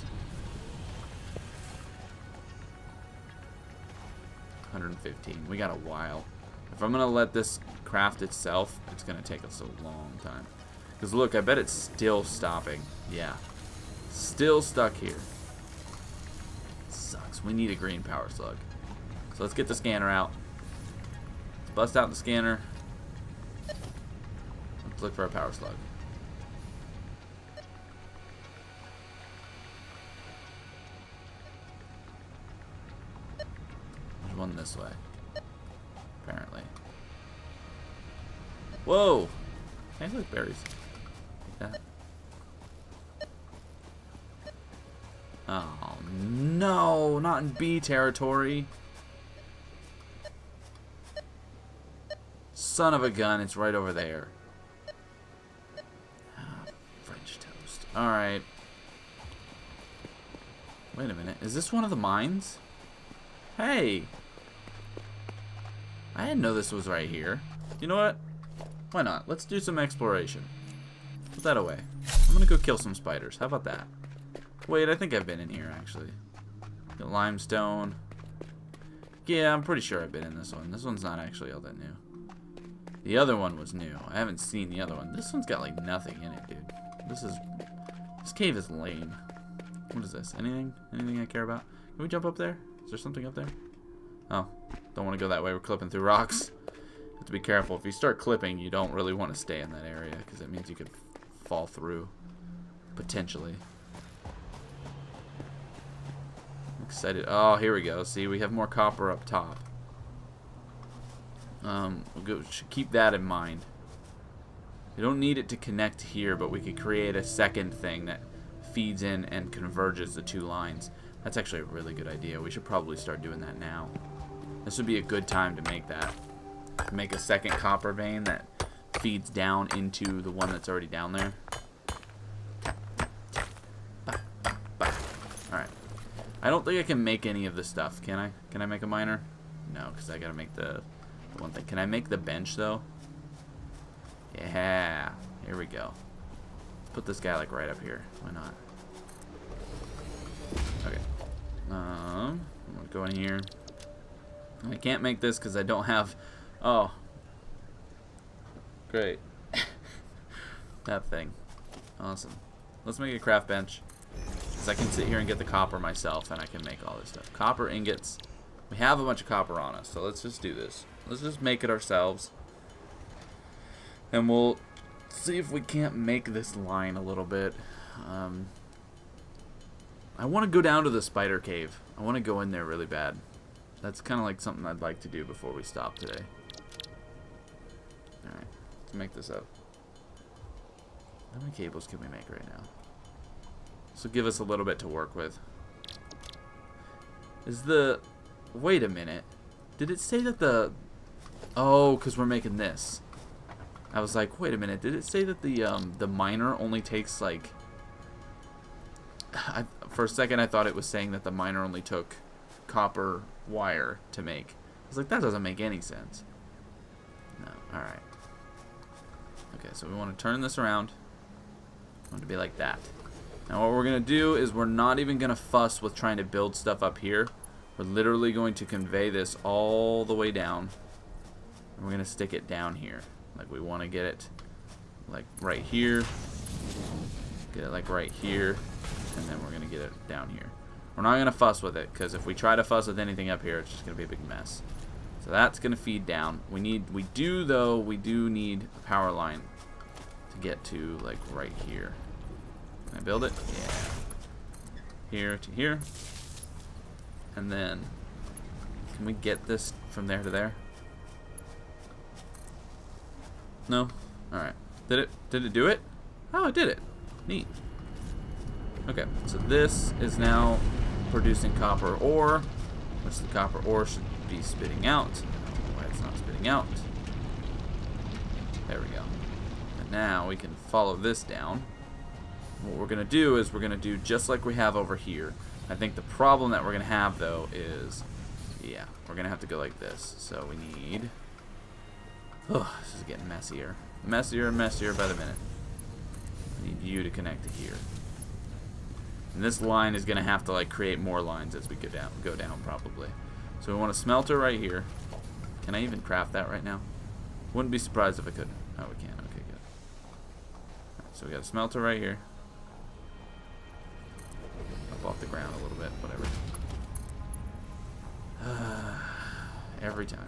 115. We got a while. If I'm gonna let this craft itself, it's gonna take us a long time. Because look, I bet it's still stopping. Yeah. Still stuck here. So we need a green power slug. So let's get the scanner out. Let's bust out the scanner. Let's look for a power slug. There's one this way. Apparently. Whoa! Hey, look, berries. Take that. Oh, no! Not in bee territory. Son of a gun, it's right over there. French toast. Alright. Wait a minute. Is this one of the mines? Hey! I didn't know this was right here. You know what? Why not? Let's do some exploration. Put that away. I'm gonna go kill some spiders. How about that? Wait, I think I've been in here, actually. Got limestone. Yeah, I'm pretty sure I've been in this one. This one's not actually all that new. The other one was new. I haven't seen the other one. This one's got, like, nothing in it, dude. This cave is lame. What is this? Anything? Anything I care about? Can we jump up there? Is there something up there? Oh, don't want to go that way. We're clipping through rocks. Have to be careful. If you start clipping, you don't really want to stay in that area because it means you could fall through. Potentially. I'm excited. Oh, here we go. See, we have more copper up top. Should keep that in mind. You don't need it to connect here, but we could create a second thing that feeds in and converges the two lines. That's actually a really good idea. We should probably start doing that now. This would be a good time to make that. Make a second copper vein that feeds down into the one that's already down there. Alright. I don't think I can make any of this stuff. Can I? Can I make a miner? No, because I gotta make the one thing. Can I make the bench, though? Yeah. Here we go. Let's put this guy, like, right up here. Why not? Okay. I'm gonna go in here. I can't make this because I don't have... Oh. Great. That thing. Awesome. Let's make a craft bench. So I can sit here and get the copper myself, and I can make all this stuff. Copper ingots. We have a bunch of copper on us, so let's just do this. Let's just make it ourselves. And we'll see if we can't make this line a little bit. I want to go down to the spider cave. I want to go in there really bad. That's kind of like something I'd like to do before we stop today. Alright, let's make this up. How many cables can we make right now? This will give us a little bit to work with. Is the... Wait a minute. Did it say that the... Oh, because we're making this. I was like, wait a minute. Did it say that the miner only takes, like... For a second, I thought it was saying that the miner only took copper wire to make. I was like, that doesn't make any sense. No. Alright. Okay, so we want to turn this around. I want it to be like that. Now what we're going to do is we're not even going to fuss with trying to build stuff up here. We're literally going to convey this all the way down. And we're going to stick it down here. Like we want to get it like right here. Get it like right here. And then we're going to get it down here. We're not going to fuss with it, because if we try to fuss with anything up here, it's just going to be a big mess. So that's going to feed down. We do need a power line to get to, like, right here. Can I build it? Yeah. Here to here. And then, can we get this from there to there? No? Alright. Did it do it? Oh, it did it. Neat. Okay, so this is now producing copper ore, which the copper ore should be spitting out. I don't know why it's not spitting out. There we go. And now we can follow this down. What we're going to do is we're going to do just like we have over here. I think the problem that we're going to have, though, is, yeah, we're going to have to go like this. So we need... Oh, this is getting messier. Messier and messier by the minute. I need you to connect to here. And this line is going to have to, like, create more lines as we go down probably. So we want a smelter right here. Can I even craft that right now? Wouldn't be surprised if I couldn't. Oh, we can. Okay, good. Right, so we got a smelter right here. Up off the ground a little bit, whatever. Every time.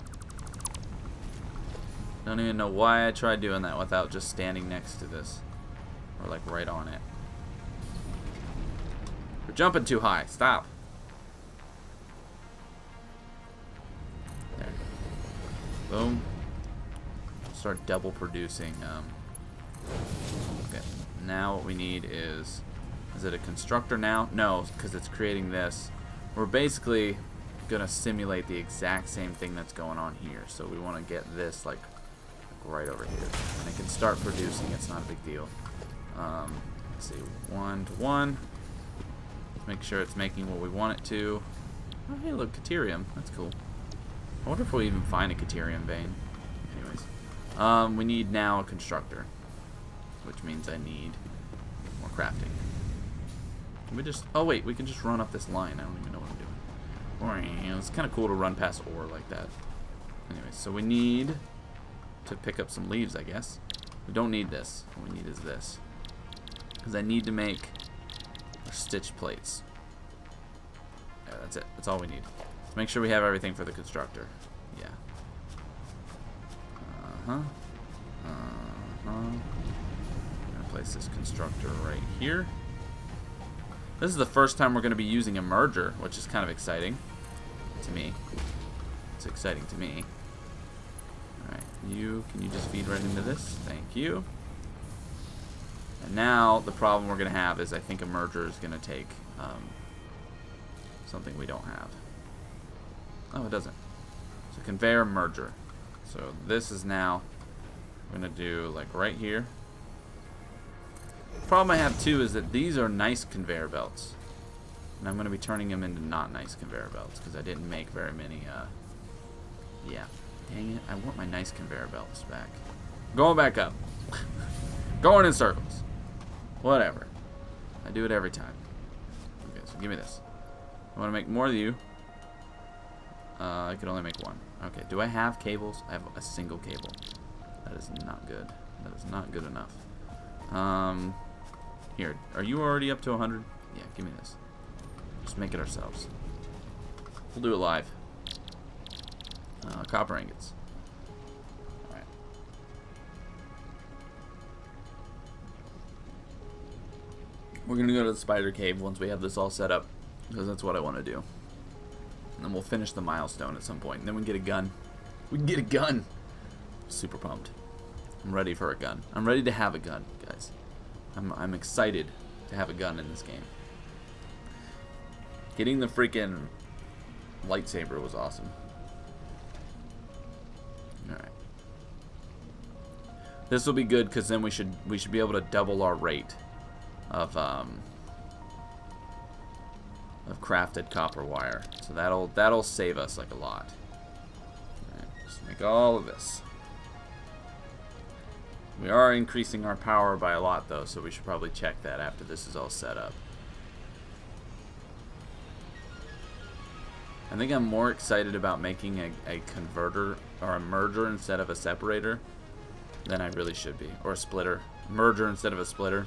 Don't even know why I tried doing that without just standing next to this. Or like right on it. You're jumping too high. Stop. There. Boom. Start double producing. Okay. Now what we need is it a constructor now? No, because it's creating this. We're basically going to simulate the exact same thing that's going on here. So we want to get this like right over here. And it can start producing. It's not a big deal. Let's see. 1 to 1. Make sure it's making what we want it to. Oh, hey, look, Caterium. That's cool. I wonder if we'll even find a Caterium vein. Anyways. We need now a constructor. Which means I need more crafting. Can we just... Oh, wait. We can just run up this line. I don't even know what I'm doing. It's kind of cool to run past ore like that. Anyways, so we need to pick up some leaves, I guess. We don't need this. What we need is this. Because I need to make our stitch plates. Yeah, that's it. That's all we need. Let's make sure we have everything for the constructor. Yeah. I'm gonna place this constructor right here. This is the first time we're going to be using a merger, which is kind of exciting to me. It's exciting to me. Alright, can you just feed right into this? Thank you. And now the problem we're going to have is I think a merger is going to take something we don't have. Oh, it doesn't. So conveyor merger. So this is now, we're going to do like right here. The problem I have too is that these are nice conveyor belts. And I'm going to be turning them into not nice conveyor belts because I didn't make very many, yeah. Dang it, I want my nice conveyor belts back. Going back up. Going in circles. Whatever. I do it every time. Okay, so give me this. I want to make more of you. I can only make one. Okay, do I have cables? I have a single cable. That is not good. That is not good enough. Here, are you already up to 100? Yeah, give me this. Just make it ourselves. We'll do it live. Copper ingots. Alright. We're gonna go to the spider cave once we have this all set up, because that's what I want to do. And then we'll finish the milestone at some point. And then we can get a gun. We can get a gun! Super pumped. I'm ready for a gun. I'm ready to have a gun, guys. I'm excited to have a gun in this game. Getting the freaking lightsaber was awesome. Alright. This will be good because then we should be able to double our rate of crafted copper wire. So that'll save us like a lot. Alright, just make all of this. We are increasing our power by a lot though, so we should probably check that after this is all set up. I think I'm more excited about making a converter or a merger instead of a separator than I really should be. Or a splitter. Merger instead of a splitter.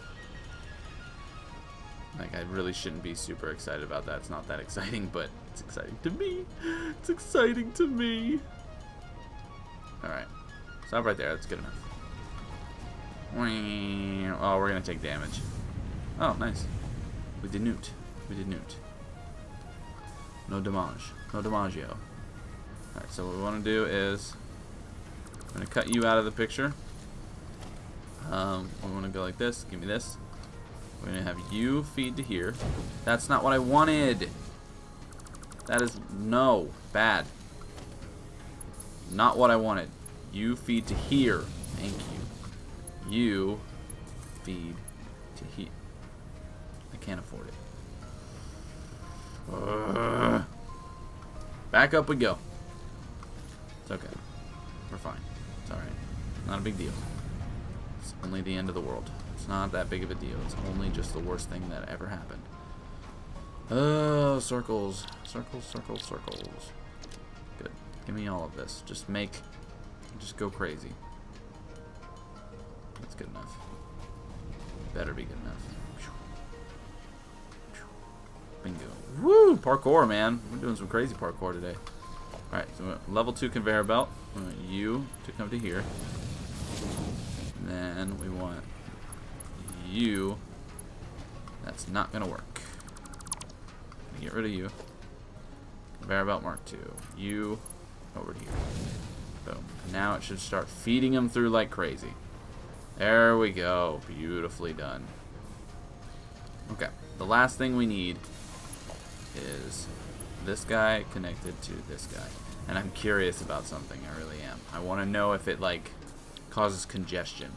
Like, I really shouldn't be super excited about that. It's not that exciting, but it's exciting to me. It's exciting to me. Alright. Stop right there. That's good enough. Oh, we're going to take damage. Oh, nice. We did newt. We did newt. No damage. No damaggio. Alright, so what we want to do is I'm going to cut you out of the picture. We want to go like this. Give me this. We're going to have you feed to here. That's not what I wanted. That is, no, bad. Not what I wanted. You feed to here. Thank you. You feed to here. I can't afford it. Back up we go. It's okay. We're fine. It's alright. Not a big deal. It's only the end of the world. It's not that big of a deal. It's only just the worst thing that ever happened. Oh, circles. Circles, circles, circles. Good. Give me all of this. Just go crazy. That's good enough. Better be good enough. Bingo. Woo! Parkour, man. We're doing some crazy parkour today. Alright, so level 2 conveyor belt. We want you to come to here. And then we want you. That's not going to work. Get rid of you. Conveyor belt mark 2. You over here. Boom. Now it should start feeding them through like crazy. There we go. Beautifully done. Okay. The last thing we need is this guy connected to this guy. And I'm curious about something. I really am. I want to know if it, like, causes congestion.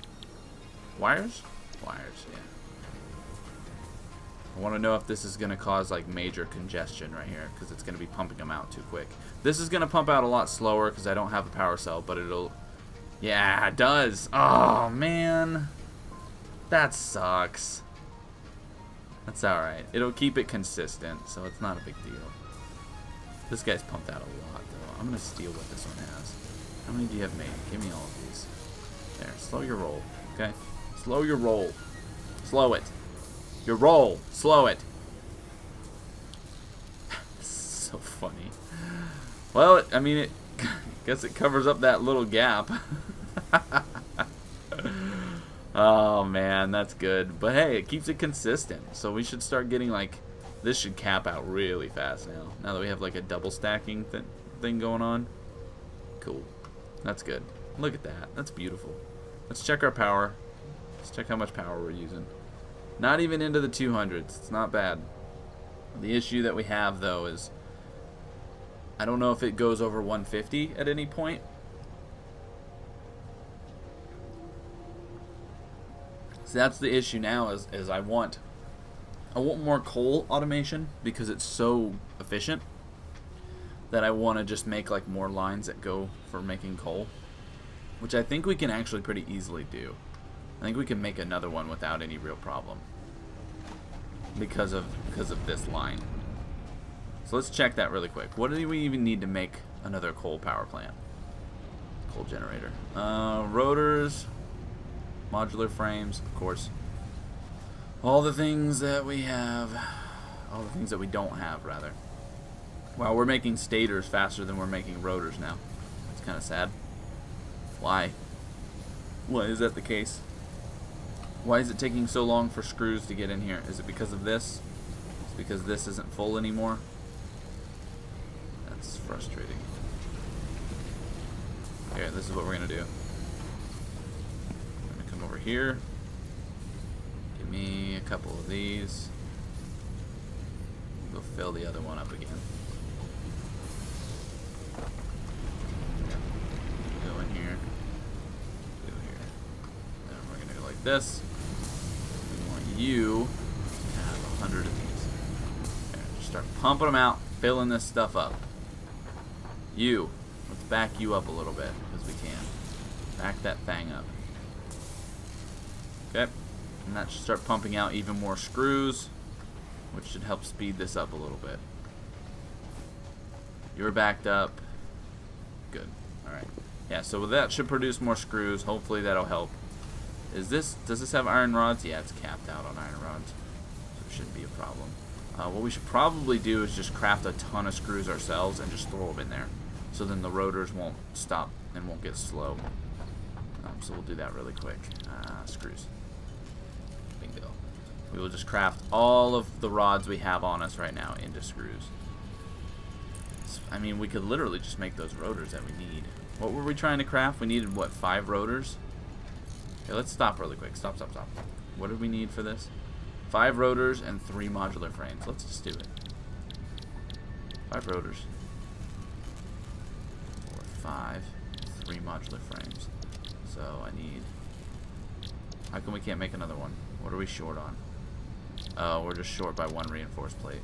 Wires? Wires, yeah. I want to know if this is going to cause, like, major congestion right here, because it's going to be pumping them out too quick. This is going to pump out a lot slower because I don't have a power cell, but it'll... Yeah, it does. Oh, man. That sucks. That's alright. It'll keep it consistent, so it's not a big deal. This guy's pumped out a lot, though. I'm going to steal what this one has. How many do you have made? Give me all of these. There. Slow your roll, okay? Slow your roll. Slow it. Your roll. Slow it. So funny. Well, I mean, it guess it covers up that little gap. Oh, man, that's good. But, hey, it keeps it consistent. So we should start getting, like, this should cap out really fast now. Now that we have, like, a double stacking thing going on. Cool. That's good. Look at that. That's beautiful. Let's check our power. Let's check how much power we're using. Not even into the 200s. It's not bad. The issue that we have, though, is I don't know if it goes over 150 at any point. So that's the issue now is I want more coal automation because it's so efficient that I want to just make like more lines that go for making coal, which I think we can actually pretty easily do. I think we can make another one without any real problem because of this line. So let's check that really quick. What do we even need to make another coal power plant? Coal generator. Rotors, modular frames, of course. All the things that we have, all the things that we don't have, rather. Wow, we're making stators faster than we're making rotors now. It's kind of sad. Why? Why is that the case? Why is it taking so long for screws to get in here? Is it because of this? Is it because this isn't full anymore? That's frustrating. Okay, this is what we're going to do. I'm going to come over here. Give me a couple of these. We'll fill the other one up again. Go in here. Go here. Then we're going to go like this. We want you to have 100 of these. There, just start pumping them out, filling this stuff up. You. Let's back you up a little bit, because we can. Back that thing up. Okay. And that should start pumping out even more screws, which should help speed this up a little bit. You're backed up. Good. Alright. Yeah, so that should produce more screws. Hopefully that'll help. Does this have iron rods? Yeah, it's capped out on iron rods. So it shouldn't be a problem. What we should probably do is just craft a ton of screws ourselves and just throw them in there. So then the rotors won't stop and won't get slow. So we'll do that really quick. Screws. Bingo. We will just craft all of the rods we have on us right now into screws. I mean, we could literally just make those rotors that we need. What were we trying to craft? We needed, what, 5 rotors? Okay, let's stop really quick. Stop. What did we need for this? 5 rotors and 3 modular frames. Let's just do it. 5 rotors. 5, 3 modular frames. So I need... How come we can't make another one? What are we short on? Oh, we're just short by 1 reinforced plate.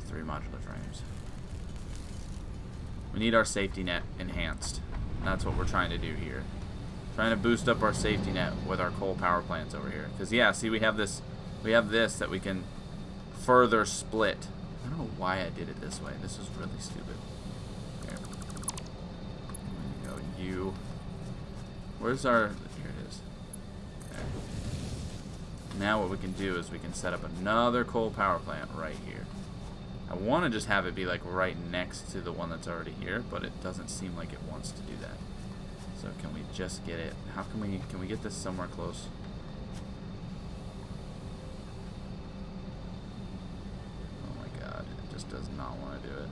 3 modular frames. We need our safety net enhanced. That's what we're trying to do here. Trying to boost up our safety net with our coal power plants over here. Because yeah, see, we have this that we can further split. I don't know why I did it this way. This is really stupid. There. There we go. You. Where's our... Here it is. There. Now what we can do is we can set up another coal power plant right here. I want to just have it be like right next to the one that's already here, but it doesn't seem like it wants to do that. So can we just get it? How can we get this somewhere close? Oh my god, it just does not want to do it.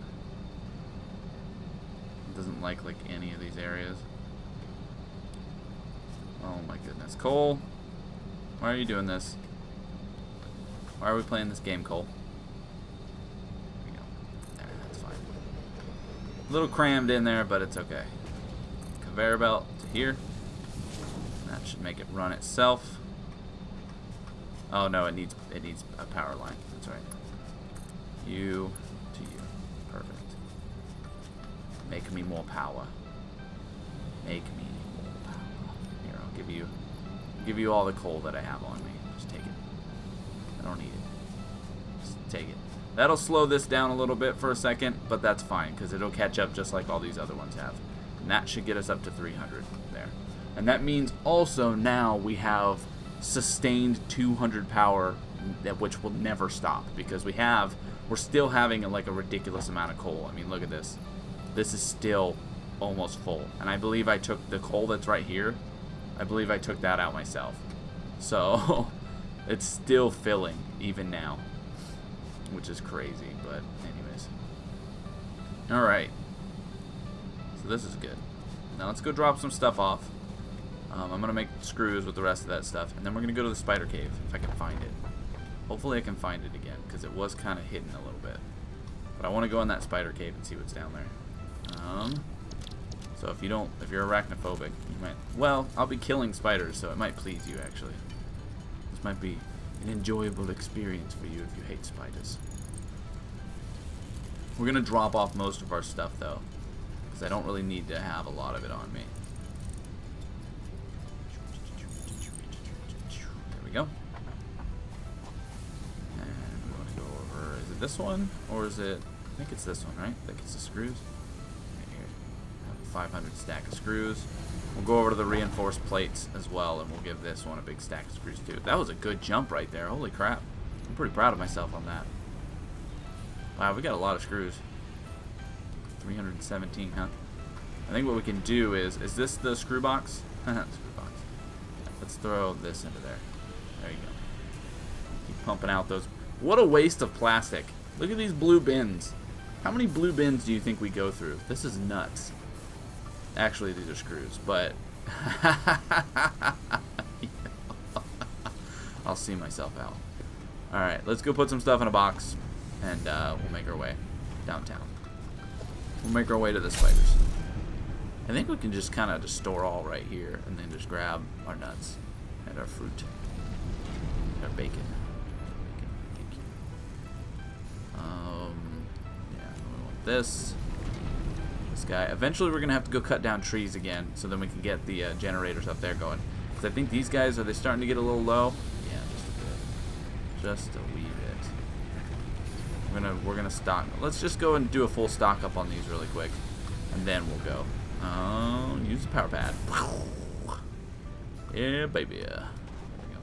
It doesn't like any of these areas. Oh my goodness. Cole, why are you doing this? Why are we playing this game, Cole? There we go. There, that's fine. A little crammed in there, but it's okay. Conveyor belt to here. That should make it run itself. Oh no, it needs a power line. That's right. You to you. Perfect. Make me more power. Make me more power. Here, I'll give you all the coal that I have on me. Just take it. I don't need it. Just take it. That'll slow this down a little bit for a second, but that's fine because it'll catch up just like all these other ones have. And that should get us up to 300 there. And that means also now we have sustained 200 power, which will never stop because we're still having like a ridiculous amount of coal. I mean, look at this. This is still almost full. And I believe I took the coal that's right here. I believe I took that out myself. So it's still filling even now, which is crazy. But anyways. All right. So this is good. Now let's go drop some stuff off. I'm going to make screws with the rest of that stuff. And then we're going to go to the spider cave if I can find it. Hopefully I can find it again because it was kind of hidden a little bit. But I want to go in that spider cave and see what's down there. So if you're arachnophobic, you might, well, I'll be killing spiders, so it might please you actually. This might be an enjoyable experience for you if you hate spiders. We're going to drop off most of our stuff though, because I don't really need to have a lot of it on me. There we go. And we want to go over, is it this one, or is it, I think it's this one, right? I think it's the screws. Right here. I have a 500 stack of screws. We'll go over to the reinforced plates as well, and we'll give this one a big stack of screws too. That was a good jump right there. Holy crap. I'm pretty proud of myself on that. Wow, we got a lot of screws. 317, huh? I think what we can do is this the screw box? Screw box. Let's throw this into there. There you go. Keep pumping out those. What a waste of plastic. Look at these blue bins. How many blue bins do you think we go through? This is nuts. Actually, these are screws, but I'll see myself out. Alright, let's go put some stuff in a box, and we'll make our way downtown. We'll make our way to the spiders. I think we can just kind of just store all right here, and then just grab our nuts and our fruit, and our bacon. This guy. Eventually we're gonna have to go cut down trees again so then we can get the generators up there going, because I think these guys, are they starting to get a little low? Yeah, just a wee bit. We're gonna stock. Let's just go and do a full stock up on these really quick, and then we'll go. Use the power pad. Yeah, baby. There we go.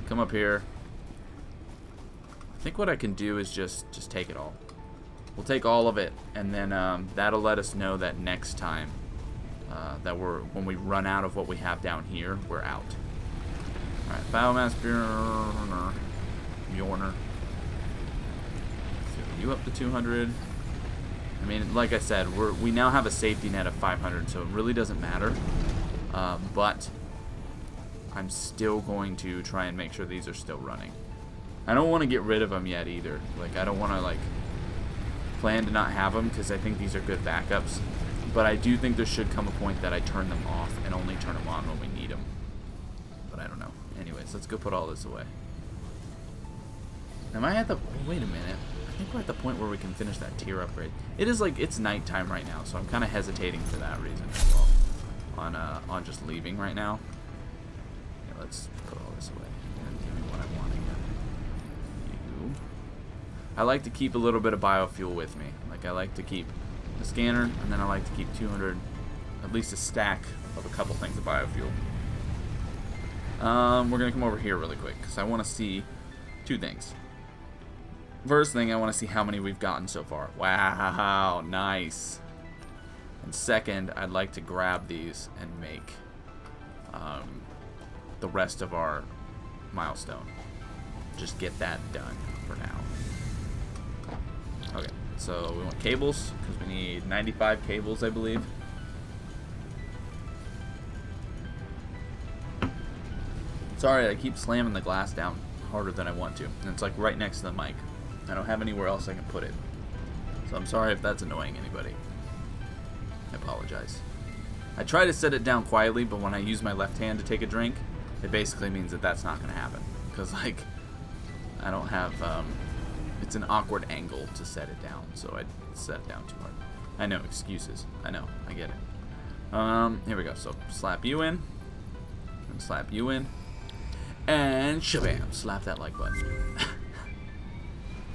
Come up here. I think what I can do is just take it all. We'll take all of it, and then that'll let us know that next time that when we run out of what we have down here, we're out. All right, biomass Bjorner. You up to 200. I mean, like I said, we now have a safety net of 500, so it really doesn't matter. But I'm still going to try and make sure these are still running. I don't want to get rid of them yet either. Like, I don't want to plan to not have them because I think these are good backups, but I do think there should come a point that I turn them off and only turn them on when we need them, but I don't know. Anyways, let's go put all this away. Am I at the, wait a minute, I think we're at the point where we can finish that tier upgrade. It is it's nighttime right now, so I'm kind of hesitating for that reason as well on just leaving right now. Yeah, let's put all this away and give me what I want again. I like to keep a little bit of biofuel with me. Like, I like to keep the scanner, and then I like to keep 200, at least a stack of a couple things of biofuel. We're going to come over here really quick, because I want to see two things. first thing, I want to see how many we've gotten so far. Wow, nice. And second, I'd like to grab these and make the rest of our milestone. Just get that done for now. Okay, so we want cables, because we need 95 cables, I believe. Sorry, I keep slamming the glass down harder than I want to. And it's like right next to the mic. I don't have anywhere else I can put it. So I'm sorry if that's annoying anybody. I apologize. I try to set it down quietly, but when I use my left hand to take a drink, it basically means that that's not going to happen. Because, like, I don't have, it's an awkward angle to set it down, so I set it down too hard. I know, excuses. I know, I get it. Here we go. So, slap you in. And slap you in. And shabam, slap that like button.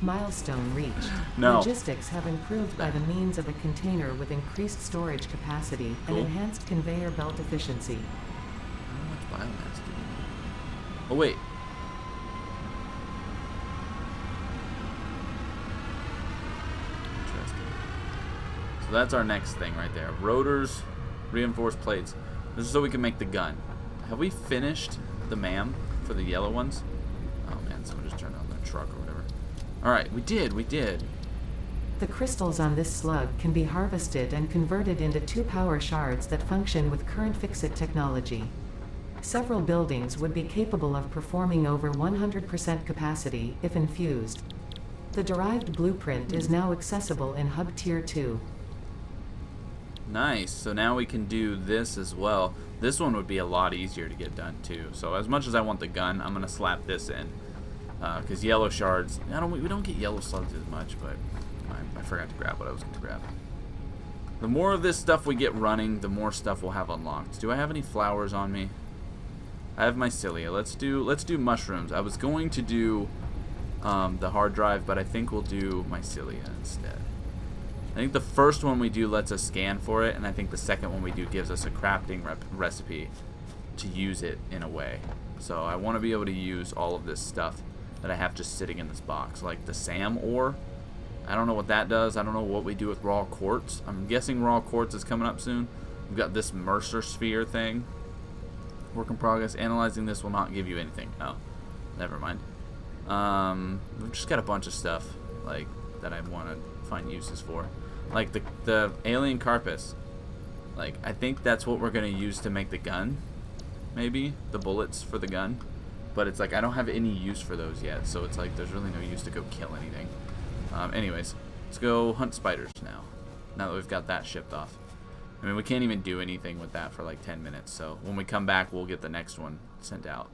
Milestone reached. No. Logistics have improved by the means of a container with increased storage capacity and Cool. enhanced conveyor belt efficiency. How much biomass do we need? Oh, wait. Interesting. So that's our next thing right there. Rotors, reinforced plates. This is so we can make the gun. Have we finished the MAM for the yellow ones? Oh man, someone just turned on their truck or whatever. Alright, we did. The crystals on this slug can be harvested and converted into 2 power shards that function with current fix-it technology. Several buildings would be capable of performing over 100% capacity if infused. The derived blueprint is now accessible in Hub Tier 2. Nice. So now we can do this as well. This one would be a lot easier to get done too. So as much as I want the gun, I'm gonna slap this in because yellow shards. We don't get yellow slugs as much, but I forgot to grab what I was going to grab. The more of this stuff we get running, the more stuff we'll have unlocked. Do I have any flowers on me? I have mycelia. Let's do mushrooms. I was going to do the hard drive, but I think we'll do mycelia instead. I think the first one we do lets us scan for it, and I think the second one we do gives us a crafting recipe to use it in a way. So I want to be able to use all of this stuff that I have just sitting in this box, like the SAM ore. I don't know what that does. I don't know what we do with raw quartz. I'm guessing raw quartz is coming up soon. We've got this Mercer sphere thing. Work in progress. Analyzing this will not give you anything. Oh, never mind. We've just got a bunch of stuff like that I want to find uses for. Like the alien carpus. Like, I think that's what we're going to use to make the gun. Maybe. The bullets for the gun. But it's like, I don't have any use for those yet. So it's like, there's really no use to go kill anything. Anyways, let's go hunt spiders now. Now that we've got that shipped off. I mean, we can't even do anything with that for like 10 minutes. So when we come back, we'll get the next one sent out.